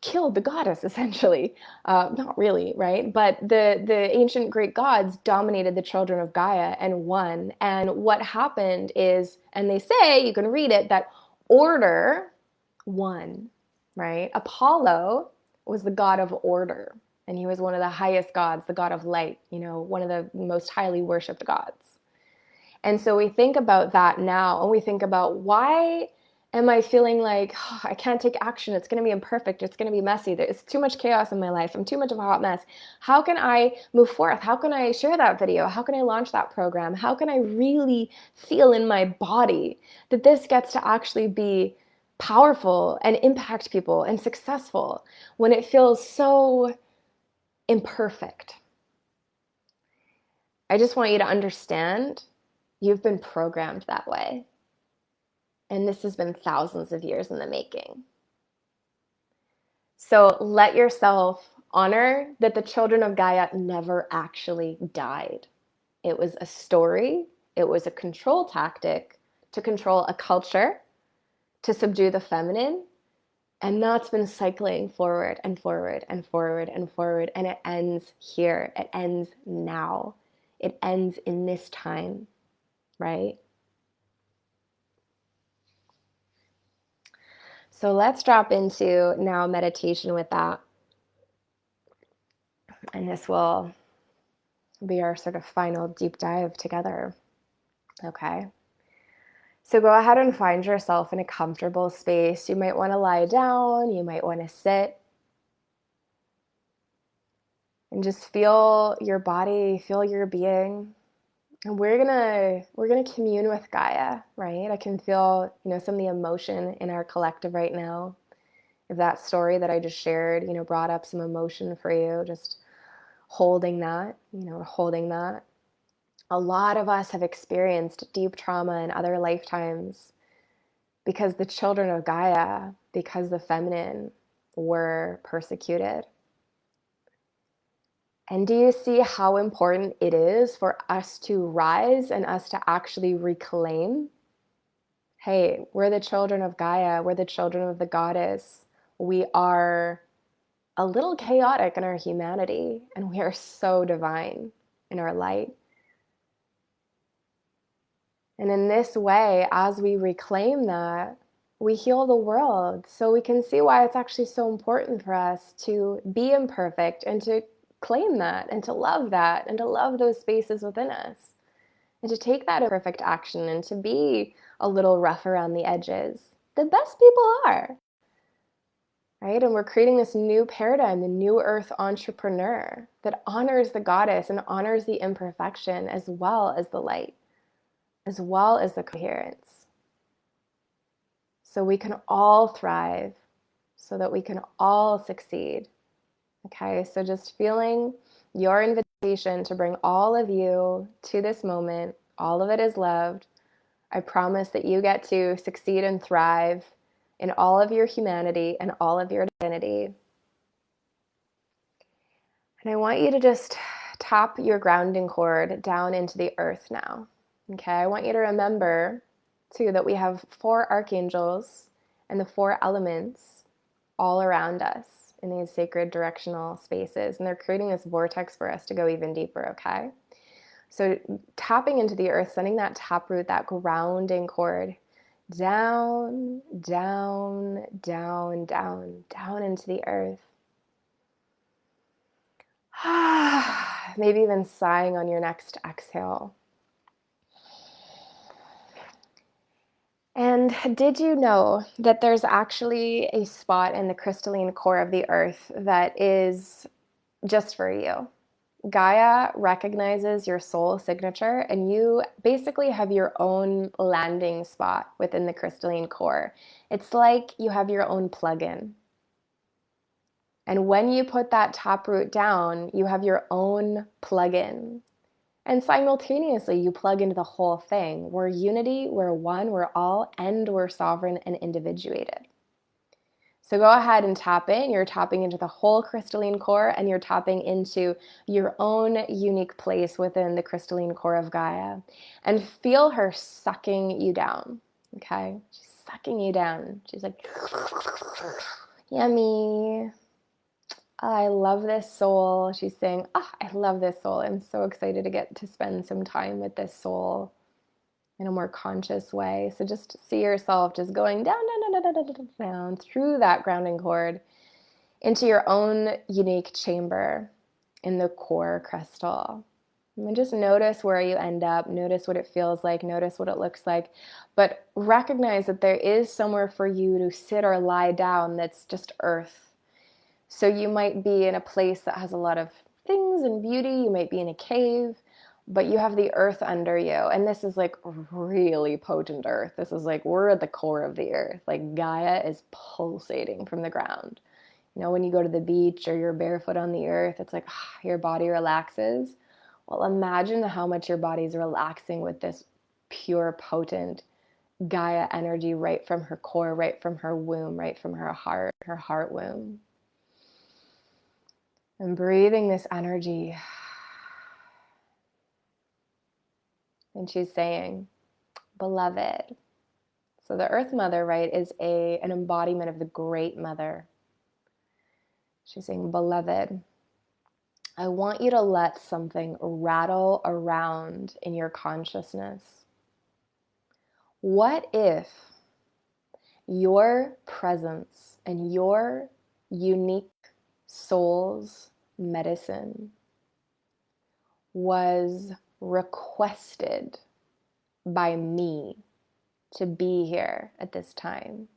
killed the goddess, essentially. Not really, right? But the ancient Greek gods dominated the children of Gaia and won. And what happened is, and they say, you can read it, that order won, right? Apollo was the god of order. And he was one of the highest gods, the god of light, one of the most highly worshipped gods. And so we think about that now, and we think about, why am I feeling like I can't take action? It's going to be imperfect. It's going to be messy. There's too much chaos in my life. I'm too much of a hot mess. How can I move forth? How can I share that video? How can I launch that program? How can I really feel in my body that this gets to actually be powerful and impact people and successful when it feels so imperfect? I just want you to understand, you've been programmed that way. And this has been thousands of years in the making. So let yourself honor that the children of Gaia never actually died. It was a story. It was a control tactic to control a culture, to subdue the feminine. And that's been cycling forward and forward and forward and forward. And it ends here. It ends now. It ends in this time, right? So let's drop into now meditation with that. And this will be our sort of final deep dive together. Okay. So go ahead and find yourself in a comfortable space. You might want to lie down. You might want to sit. And just feel your body, feel your being. And we're gonna commune with Gaia, right? I can feel, some of the emotion in our collective right now. If that story that I just shared, brought up some emotion for you, just holding that, holding that. A lot of us have experienced deep trauma in other lifetimes because the children of Gaia, because the feminine, were persecuted. And do you see how important it is for us to rise and us to actually reclaim? Hey, we're the children of Gaia. We're the children of the goddess. We are a little chaotic in our humanity, and we are so divine in our light. And in this way, as we reclaim that, we heal the world. So we can see why it's actually so important for us to be imperfect and to claim that and to love that and to love those spaces within us and to take that imperfect action and to be a little rough around the edges. The best people are, right? And we're creating this new paradigm, the new earth entrepreneur that honors the goddess and honors the imperfection as well as the light, as well as the coherence. So we can all thrive, so that we can all succeed. Okay, so just feeling your invitation to bring all of you to this moment. All of it is loved. I promise that you get to succeed and thrive in all of your humanity and all of your divinity. And I want you to just tap your grounding cord down into the earth now. Okay, I want you to remember too that we have 4 archangels and the 4 elements all around us in these sacred directional spaces, and they're creating this vortex for us to go even deeper, okay? So tapping into the earth, sending that taproot, that grounding cord down, down, down, down, down into the earth. Maybe even sighing on your next exhale. And did you know that there's actually a spot in the crystalline core of the earth that is just for you? Gaia recognizes your soul signature, and you basically have your own landing spot within the crystalline core. It's like you have your own plug-in. And when you put that taproot down, you have your own plug-in. And simultaneously, you plug into the whole thing. We're unity, we're one, we're all, and we're sovereign and individuated. So go ahead and tap in. You're tapping into the whole crystalline core, and you're tapping into your own unique place within the crystalline core of Gaia. And feel her sucking you down, okay? She's sucking you down. She's like, yummy. I love this soul. She's saying, I love this soul. I'm so excited to get to spend some time with this soul in a more conscious way. So just see yourself just going down, down, down, down, down, down through that grounding cord into your own unique chamber in the core crystal. And just notice where you end up. Notice what it feels like. Notice what it looks like. But recognize that there is somewhere for you to sit or lie down that's just earth. So you might be in a place that has a lot of things and beauty. You might be in a cave, but you have the earth under you. And this is like really potent earth. This is like, we're at the core of the earth. Like Gaia is pulsating from the ground. You know, when you go to the beach or you're barefoot on the earth, it's like your body relaxes. Well, imagine how much your body's relaxing with this pure, potent Gaia energy right from her core, right from her womb, right from her heart womb. And breathing this energy. And she's saying, beloved. So the Earth Mother, right, is an embodiment of the Great Mother. She's saying, beloved, I want you to let something rattle around in your consciousness. What if your presence and your unique soul's medicine was requested by me to be here at this time?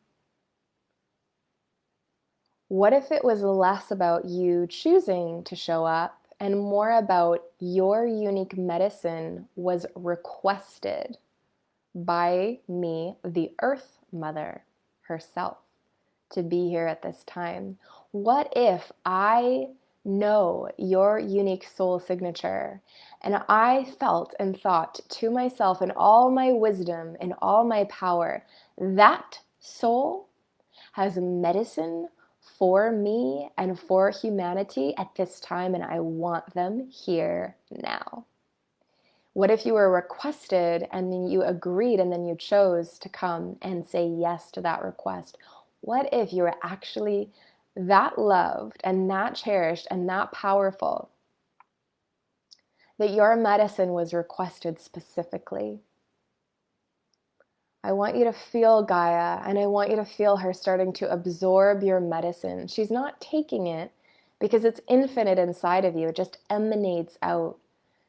What if it was less about you choosing to show up and more about your unique medicine was requested by me, the Earth Mother herself, to be here at this time? What if I know your unique soul signature and I felt and thought to myself in all my wisdom and all my power, that soul has medicine for me and for humanity at this time, and I want them here now? What if you were requested and then you agreed and then you chose to come and say yes to that request? What if you were actually that loved and that cherished and that powerful that your medicine was requested specifically? I want you to feel Gaia, and I want you to feel her starting to absorb your medicine. She's not taking it because it's infinite inside of you. It just emanates out.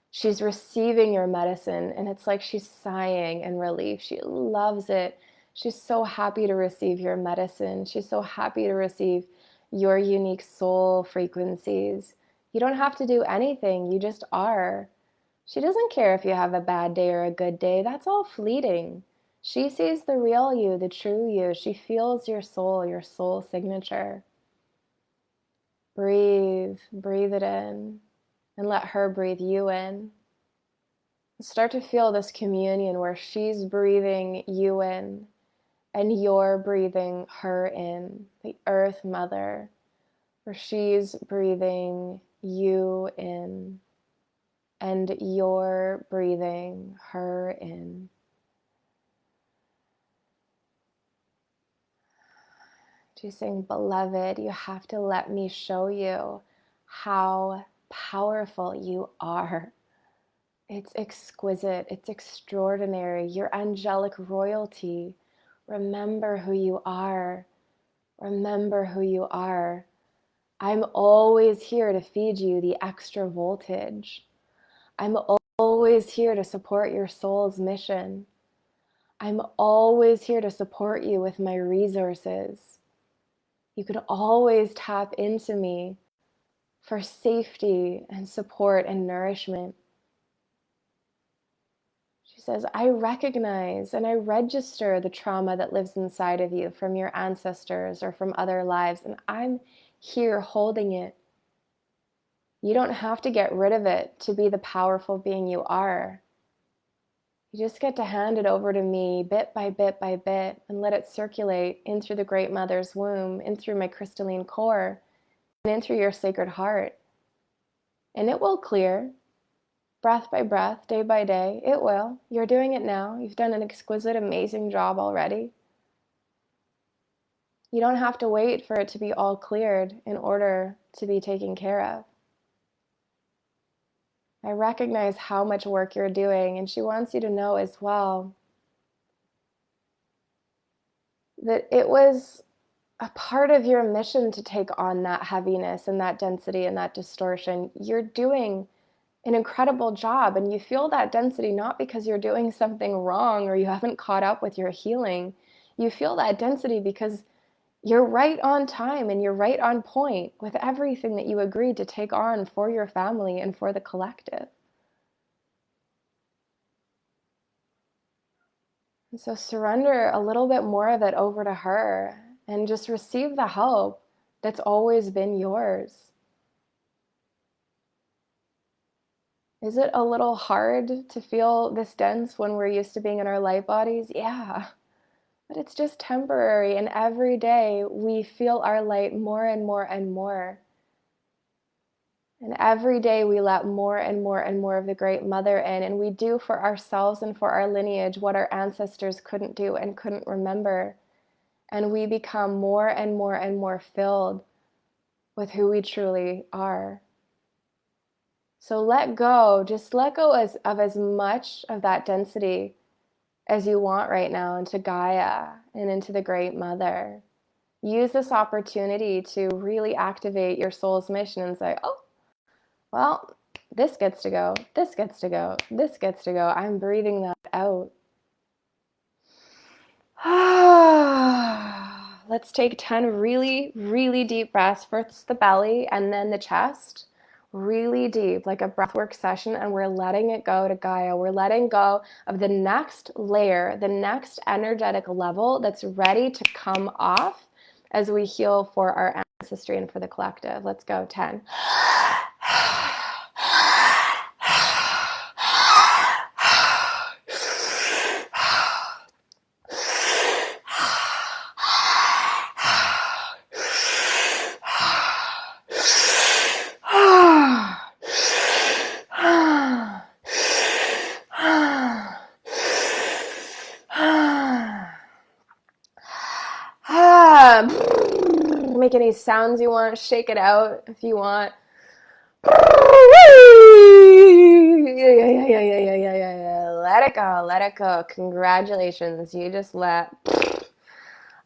She's receiving your medicine, and it's like she's sighing in relief. She loves it. She's so happy to receive your medicine. She's so happy to receive your unique soul frequencies. You don't have to do anything. You just are. She doesn't care if you have a bad day or a good day. That's all fleeting. She sees the real you, the true you. She feels your soul signature. Breathe it in, and let her breathe you in. Start to feel this communion where she's breathing you in and you're breathing her in, the Earth Mother, where she's breathing you in and you're breathing her in. She's saying, beloved, you have to let me show you how powerful you are. It's exquisite. It's extraordinary. You're angelic royalty. Remember who you are. Remember who you are. I'm always here to feed you the extra voltage. I'm always here to support your soul's mission. I'm always here to support you with my resources. You can always tap into me for safety and support and nourishment. She says, I recognize and I register the trauma that lives inside of you from your ancestors or from other lives, and I'm here holding it. You don't have to get rid of it to be the powerful being you are. You just get to hand it over to me bit by bit by bit and let it circulate in through the Great Mother's womb, in through my crystalline core, and in through your sacred heart. And it will clear, breath by breath, day by day. It will. You're doing it now. You've done an exquisite, amazing job already. You don't have to wait for it to be all cleared in order to be taken care of. I recognize how much work you're doing, and she wants you to know as well that it was a part of your mission to take on that heaviness and that density and that distortion. You're doing an incredible job, and you feel that density not because you're doing something wrong or you haven't caught up with your healing. You feel that density because you're right on time and you're right on point with everything that you agreed to take on for your family and for the collective. And so surrender a little bit more of it over to her and just receive the help that's always been yours. Is it a little hard to feel this dense when we're used to being in our light bodies? Yeah, but it's just temporary, and every day we feel our light more and more and more. And every day we let more and more and more of the Great Mother in, and we do for ourselves and for our lineage what our ancestors couldn't do and couldn't remember. And we become more and more and more filled with who we truly are. So let go, just let go of as much of that density as you want right now into Gaia and into the Great Mother. Use this opportunity to really activate your soul's mission and say, oh, well, this gets to go, this gets to go, this gets to go. I'm breathing that out. Let's take 10 really, really deep breaths. First the belly and then the chest. Really deep, like a breathwork session, and we're letting it go to Gaia. We're letting go of the next layer, the next energetic level that's ready to come off as we heal for our ancestry and for the collective. Let's go, 10. Make any sounds you want, shake it out if you want. Let it go, let it go. Congratulations, you just let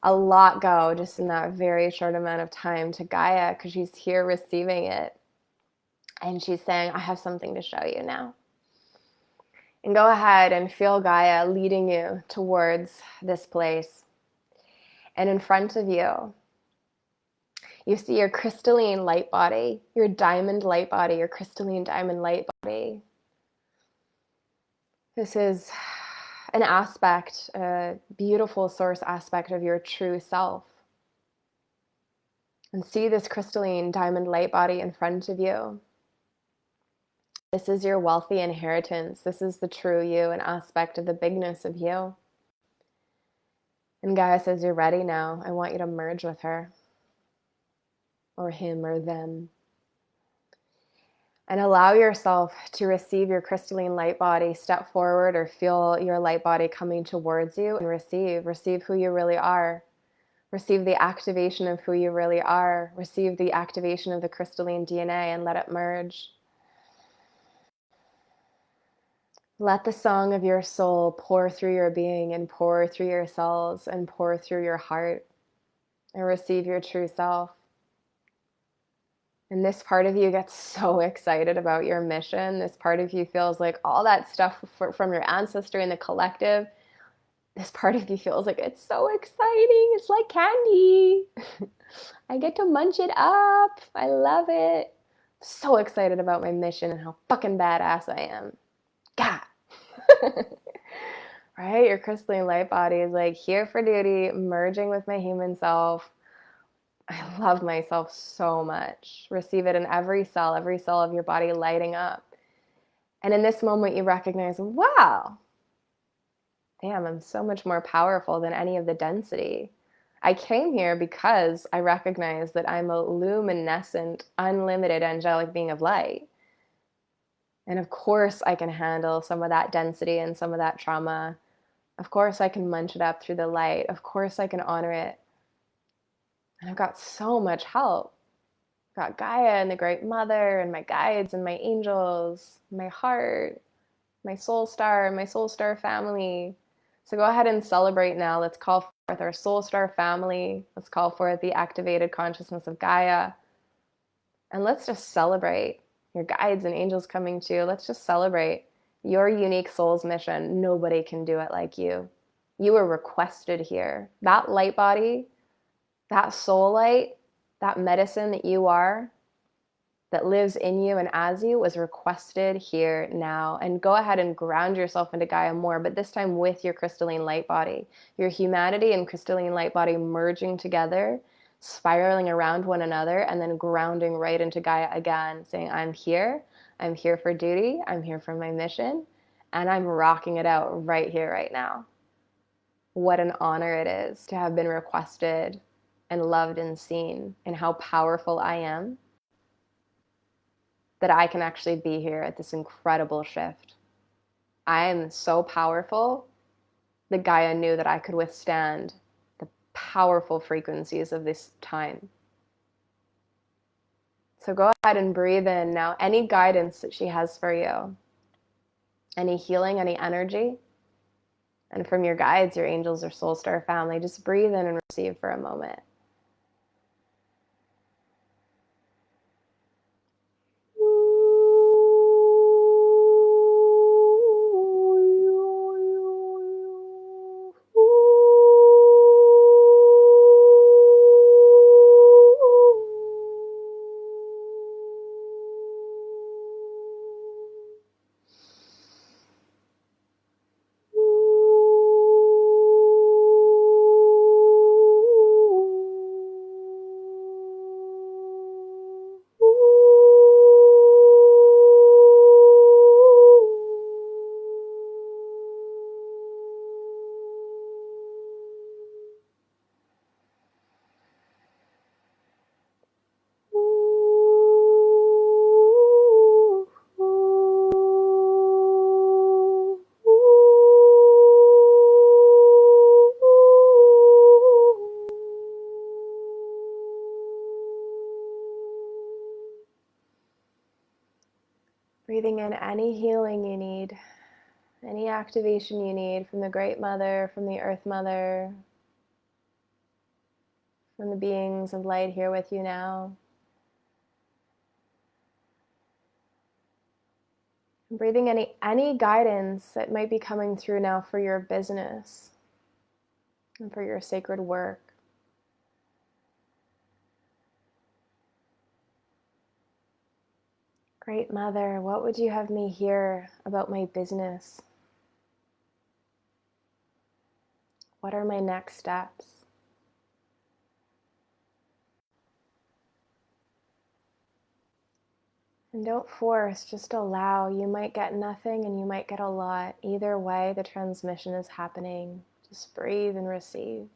a lot go just in that very short amount of time to Gaia, because she's here receiving it. And she's saying, I have something to show you now. And go ahead and feel Gaia leading you towards this place. And in front of you, you see your crystalline light body, your diamond light body, your crystalline diamond light body. This is an aspect, a beautiful source aspect of your true self. And see this crystalline diamond light body in front of you. This is your wealthy inheritance. This is the true you, an aspect of the bigness of you. And Gaia says, you're ready now. I want you to merge with her, or him, or them. And allow yourself to receive your crystalline light body. Step forward or feel your light body coming towards you and receive who you really are. Receive the activation of who you really are. Receive the activation of the crystalline DNA and let it merge. Let the song of your soul pour through your being and pour through your cells and pour through your heart, and receive your true self. And this part of you gets so excited about your mission. This part of you feels like all that stuff from your ancestry and the collective. This part of you feels like it's so exciting. It's like candy. I get to munch it up. I love it. So excited about my mission and how fucking badass I am. God. Right? Your crystalline light body is like here for duty, merging with my human self. I love myself so much. Receive it in every cell of your body lighting up. And in this moment, you recognize, wow, damn, I'm so much more powerful than any of the density. I came here because I recognize that I'm a luminescent, unlimited angelic being of light. And of course, I can handle some of that density and some of that trauma. Of course, I can munch it up through the light. Of course, I can honor it. And I've got so much help. I've got Gaia and the Great Mother and my guides and my angels, my heart, my soul star family. So go ahead and celebrate now. Let's call forth our soul star family. Let's call forth the activated consciousness of Gaia. And let's just celebrate your guides and angels coming to you. Let's just celebrate your unique soul's mission. Nobody can do it like you. You were requested here. That light body, that soul light, that medicine that you are, that lives in you and as you, was requested here now. And go ahead and ground yourself into Gaia more, but this time with your crystalline light body. Your humanity and crystalline light body merging together, spiraling around one another, and then grounding right into Gaia again, saying, I'm here for duty, I'm here for my mission, and I'm rocking it out right here, right now. What an honor it is to have been requested and loved and seen, and how powerful I am that I can actually be here at this incredible shift. I am so powerful that Gaia knew that I could withstand the powerful frequencies of this time. So go ahead and breathe in now any guidance that she has for you, any healing, any energy, and from your guides, your angels, or soul star family. Just breathe in and receive for a moment. Breathing in any healing you need, any activation you need from the Great Mother, from the Earth Mother, from the beings of light here with you now. And breathing any guidance that might be coming through now for your business and for your sacred work. Great Mother, what would you have me hear about my business? What are my next steps? And don't force, just allow. You might get nothing and you might get a lot. Either way, the transmission is happening. Just breathe and receive.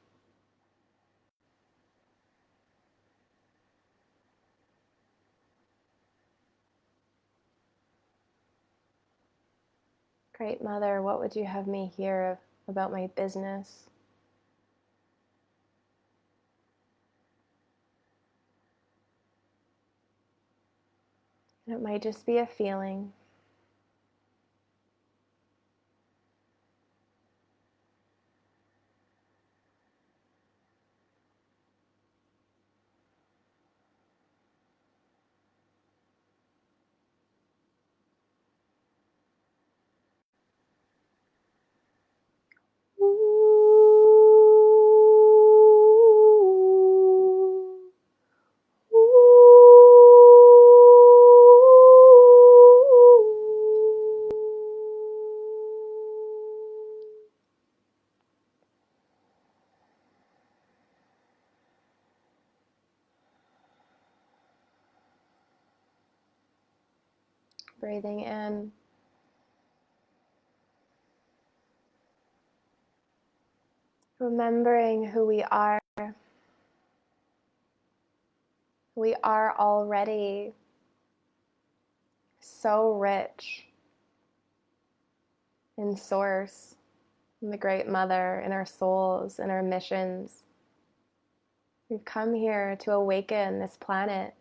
Great Mother, what would you have me hear about my business? And it might just be a feeling. Breathing in. Remembering who we are. We are already so rich in Source, in the Great Mother, in our souls, in our missions. We've come here to awaken this planet.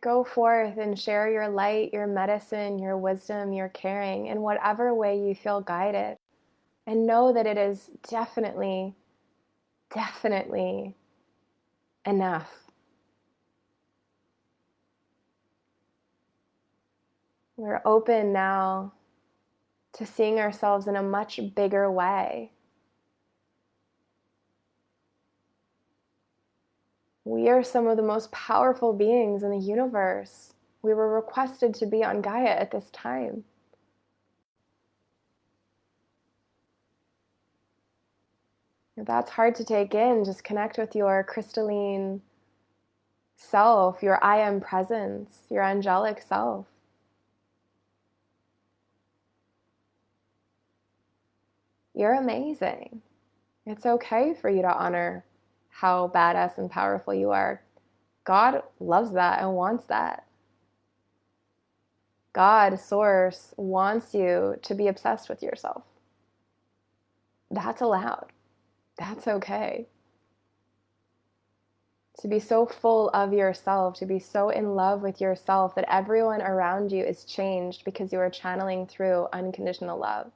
Go forth and share your light, your medicine, your wisdom, your caring in whatever way you feel guided. And know that it is definitely, definitely enough. We're open now to seeing ourselves in a much bigger way. We are some of the most powerful beings in the universe. We were requested to be on Gaia at this time. If that's hard to take in, just connect with your crystalline self, your I am presence, your angelic self. You're amazing. It's okay for you to honor how badass and powerful you are. God loves that and wants that. God, Source, wants you to be obsessed with yourself. That's allowed. That's okay. To be so full of yourself, to be so in love with yourself that everyone around you is changed because you are channeling through unconditional love.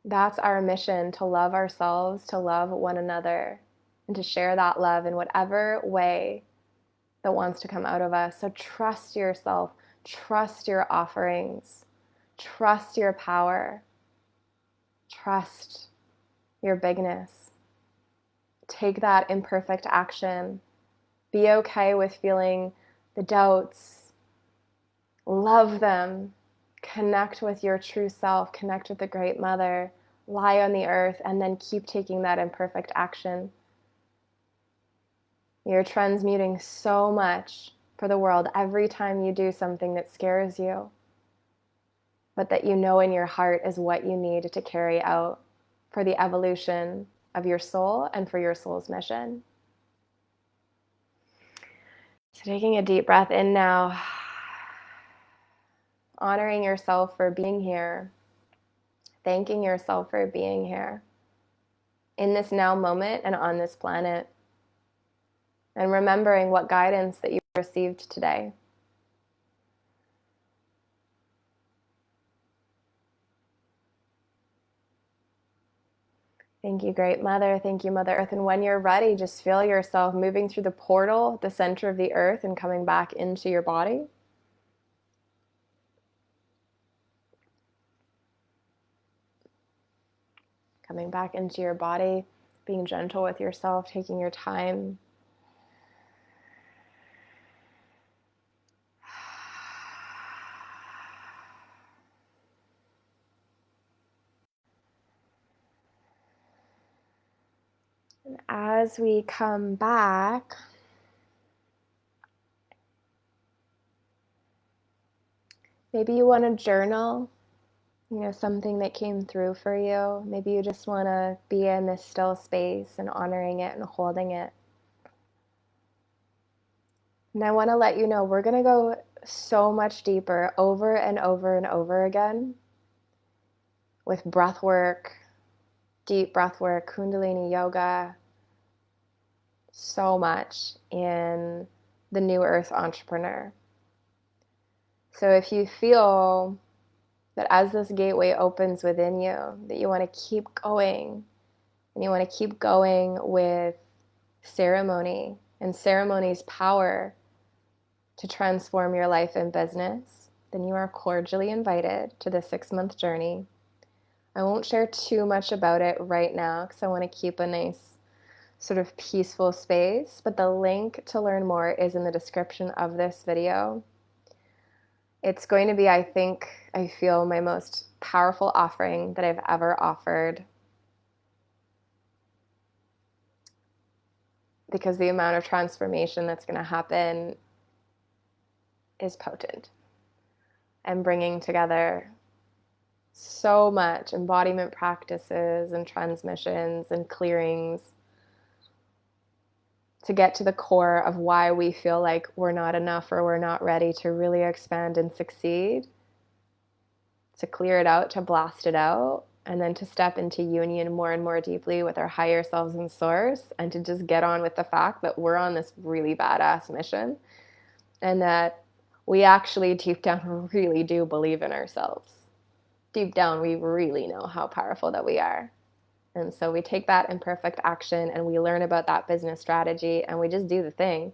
That's our mission, to love ourselves, to love one another, and to share that love in whatever way that wants to come out of us. So trust yourself, trust your offerings, trust your power, trust your bigness. Take that imperfect action. Be okay with feeling the doubts. Love them. Connect with your true self. Connect with the Great Mother. Lie on the earth and then keep taking that imperfect action. You're transmuting so much for the world every time you do something that scares you, but that you know in your heart is what you need to carry out for the evolution of your soul and for your soul's mission. So taking a deep breath in now, honoring yourself for being here, thanking yourself for being here in this now moment and on this planet, and remembering what guidance that you received today. Thank you, Great Mother. Thank you, Mother Earth. And when you're ready, just feel yourself moving through the portal, the center of the earth, and coming back into your body. Coming back into your body, being gentle with yourself, taking your time. And as we come back, maybe you want to journal, something that came through for you. Maybe you just want to be in this still space and honoring it and holding it. And I want to let you know, we're going to go so much deeper over and over and over again with breath work, deep breath work, Kundalini yoga, so much in the New Earth Entrepreneur. So if you feel that as this gateway opens within you, that you want to keep going, and you want to keep going with ceremony and ceremony's power to transform your life and business, then you are cordially invited to the 6-month journey. I won't share too much about it right now because I want to keep a nice sort of peaceful space, but the link to learn more is in the description of this video. It's going to be, I feel, my most powerful offering that I've ever offered, because the amount of transformation that's going to happen is potent, and bringing together so much embodiment practices and transmissions and clearings to get to the core of why we feel like we're not enough or we're not ready to really expand and succeed, to clear it out, to blast it out, and then to step into union more and more deeply with our higher selves and source, and to just get on with the fact that we're on this really badass mission, and that we actually deep down really do believe in ourselves. Deep down, we really know how powerful that we are. And so we take that imperfect action and we learn about that business strategy and we just do the thing.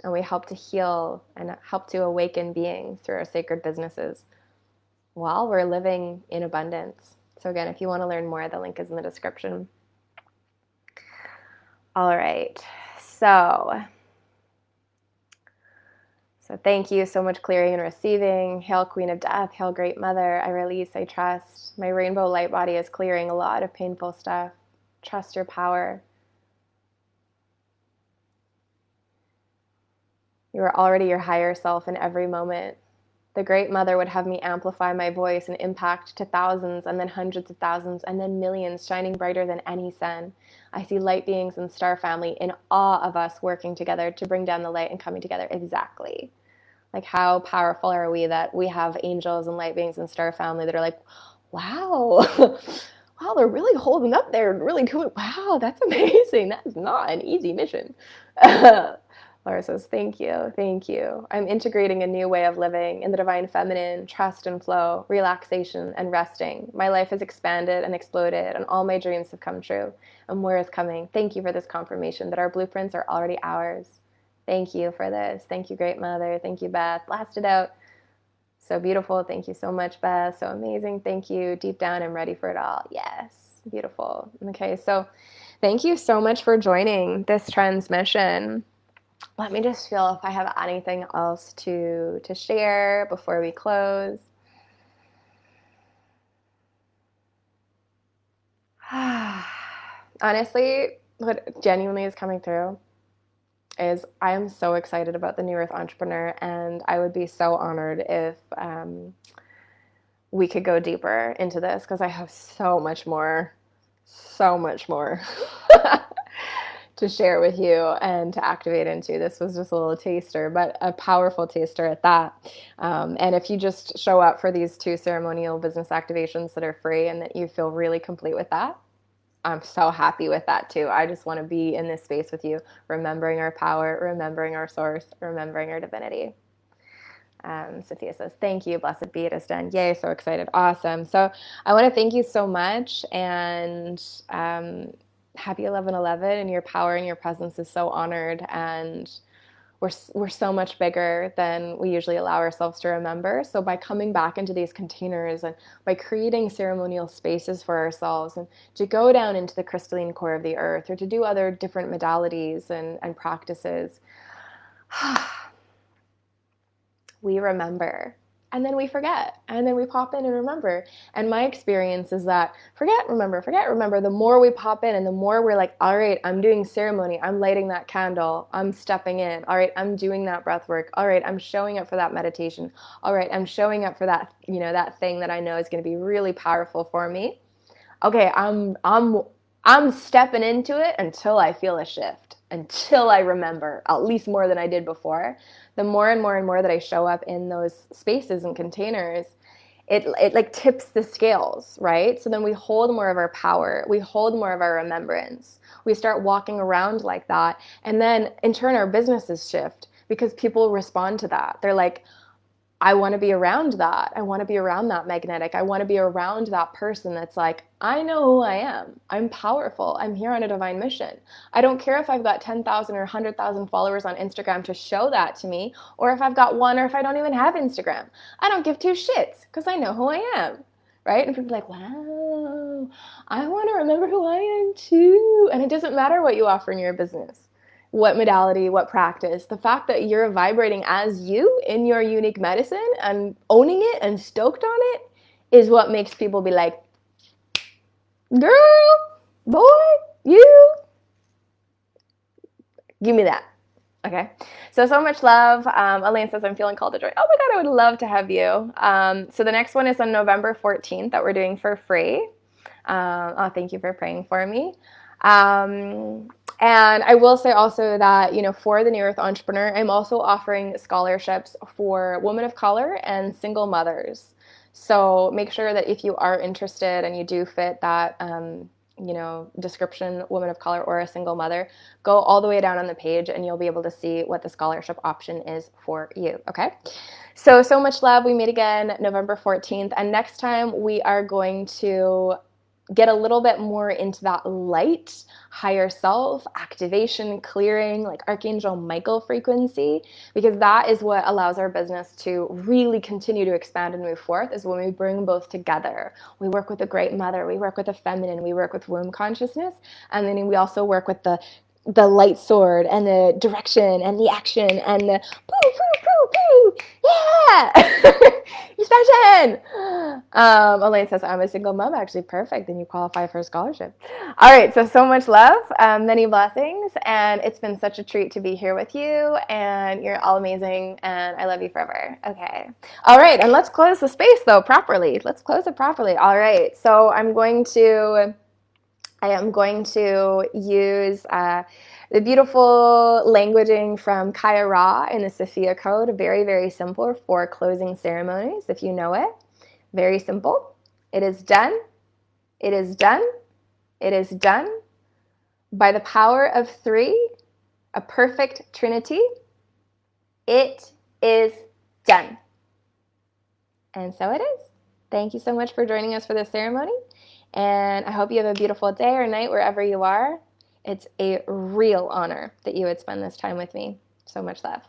And we help to heal and help to awaken beings through our sacred businesses while we're living in abundance. So again, if you want to learn more, the link is in the description. All right. So thank you so much, clearing and receiving. Hail, Queen of Death. Hail, Great Mother. I release, I trust. My rainbow light body is clearing a lot of painful stuff. Trust your power. You are already your higher self in every moment. The Great Mother would have me amplify my voice and impact to thousands and then hundreds of thousands and then millions, shining brighter than any sun. I see light beings and star family in awe of us working together to bring down the light and coming together. Exactly. Like, how powerful are we that we have angels and light beings and star family that are like, wow, wow, they're really holding up there, really doing, wow, that's amazing. That is not an easy mission. Laura says, thank you, thank you. I'm integrating a new way of living in the divine feminine, trust and flow, relaxation and resting. My life has expanded and exploded, and all my dreams have come true. And more is coming. Thank you for this confirmation that our blueprints are already ours. Thank you for this. Thank you, Great Mother. Thank you, Beth. Blast it out. So beautiful. Thank you so much, Beth. So amazing. Thank you. Deep down, I'm ready for it all. Yes. Beautiful. Okay. So thank you so much for joining this transmission. Let me just feel if I have anything else to share before we close. Honestly, what genuinely is coming through is I am so excited about the New Earth Entrepreneur, and I would be so honored if we could go deeper into this, because I have so much more to share with you and to activate into. This was just a little taster, but a powerful taster at that. And if you just show up for these 2 ceremonial business activations that are free and that you feel really complete with that, I'm so happy with that too. I just want to be in this space with you, remembering our power, remembering our source, remembering our divinity. Sophia says, thank you. Blessed be, it is done. Yay, so excited. Awesome. So I want to thank you so much, and happy 11/11, and your power and your presence is so honored, and we're so much bigger than we usually allow ourselves to remember. So by coming back into these containers and by creating ceremonial spaces for ourselves, and to go down into the crystalline core of the earth, or to do other different modalities and practices, we remember, and then we forget, and then we pop in and remember. And my experience is that forget, remember, the more we pop in and the more we're like, all right, I'm doing ceremony, I'm lighting that candle, I'm stepping in, all right, I'm doing that breath work, all right, I'm showing up for that meditation, all right, I'm showing up for that, that thing that I know is going to be really powerful for me. Okay, I'm stepping into it until I feel a shift, until I remember, at least more than I did before. The more and more and more that I show up in those spaces and containers, it like tips the scales, right? So then we hold more of our power, we hold more of our remembrance. We start walking around like that, and then in turn our businesses shift because people respond to that. They're like, I want to be around that. I want to be around that magnetic. I want to be around that person that's like, I know who I am. I'm powerful. I'm here on a divine mission. I don't care if I've got 10,000 or 100,000 followers on Instagram to show that to me, or if I've got one, or if I don't even have Instagram. I don't give two shits because I know who I am, right? And people are like, wow, I want to remember who I am too. And it doesn't matter what you offer in your business, what modality, what practice. The fact that you're vibrating as you in your unique medicine and owning it and stoked on it is what makes people be like, girl, boy, you, give me that. Okay, so much love. Elaine says, I'm feeling called to join. Oh my God, I would love to have you. So the next one is on November 14th that we're doing for free. Thank you for praying for me. And I will say also that, for the New Earth Entrepreneur, I'm also offering scholarships for women of color and single mothers. So make sure that if you are interested and you do fit that, description, woman of color or a single mother, go all the way down on the page and you'll be able to see what the scholarship option is for you. Okay. So much love. We meet again November 14th. And next time we are going to get a little bit more into that light, higher self, activation, clearing, like Archangel Michael frequency, because that is what allows our business to really continue to expand and move forth, is when we bring both together. We work with the Great Mother, we work with the feminine, we work with womb consciousness, and then we also work with the light sword and the direction and the action and the poo, poo, poo, poo, yeah! Expansion! Elaine says, I'm a single mom. Actually, perfect. Then you qualify for a scholarship. All right, so much love, many blessings, and it's been such a treat to be here with you, and you're all amazing, and I love you forever. Okay. All right, and let's close the space, though, properly. Let's close it properly. All right, so I am going to use the beautiful languaging from Kaya Ra in the Sophia Code. Very, very simple for closing ceremonies, if you know it. Very simple. It is done. It is done. It is done. By the power of three, a perfect trinity, it is done. And so it is. Thank you so much for joining us for this ceremony. And I hope you have a beautiful day or night wherever you are. It's a real honor that you would spend this time with me. So much love.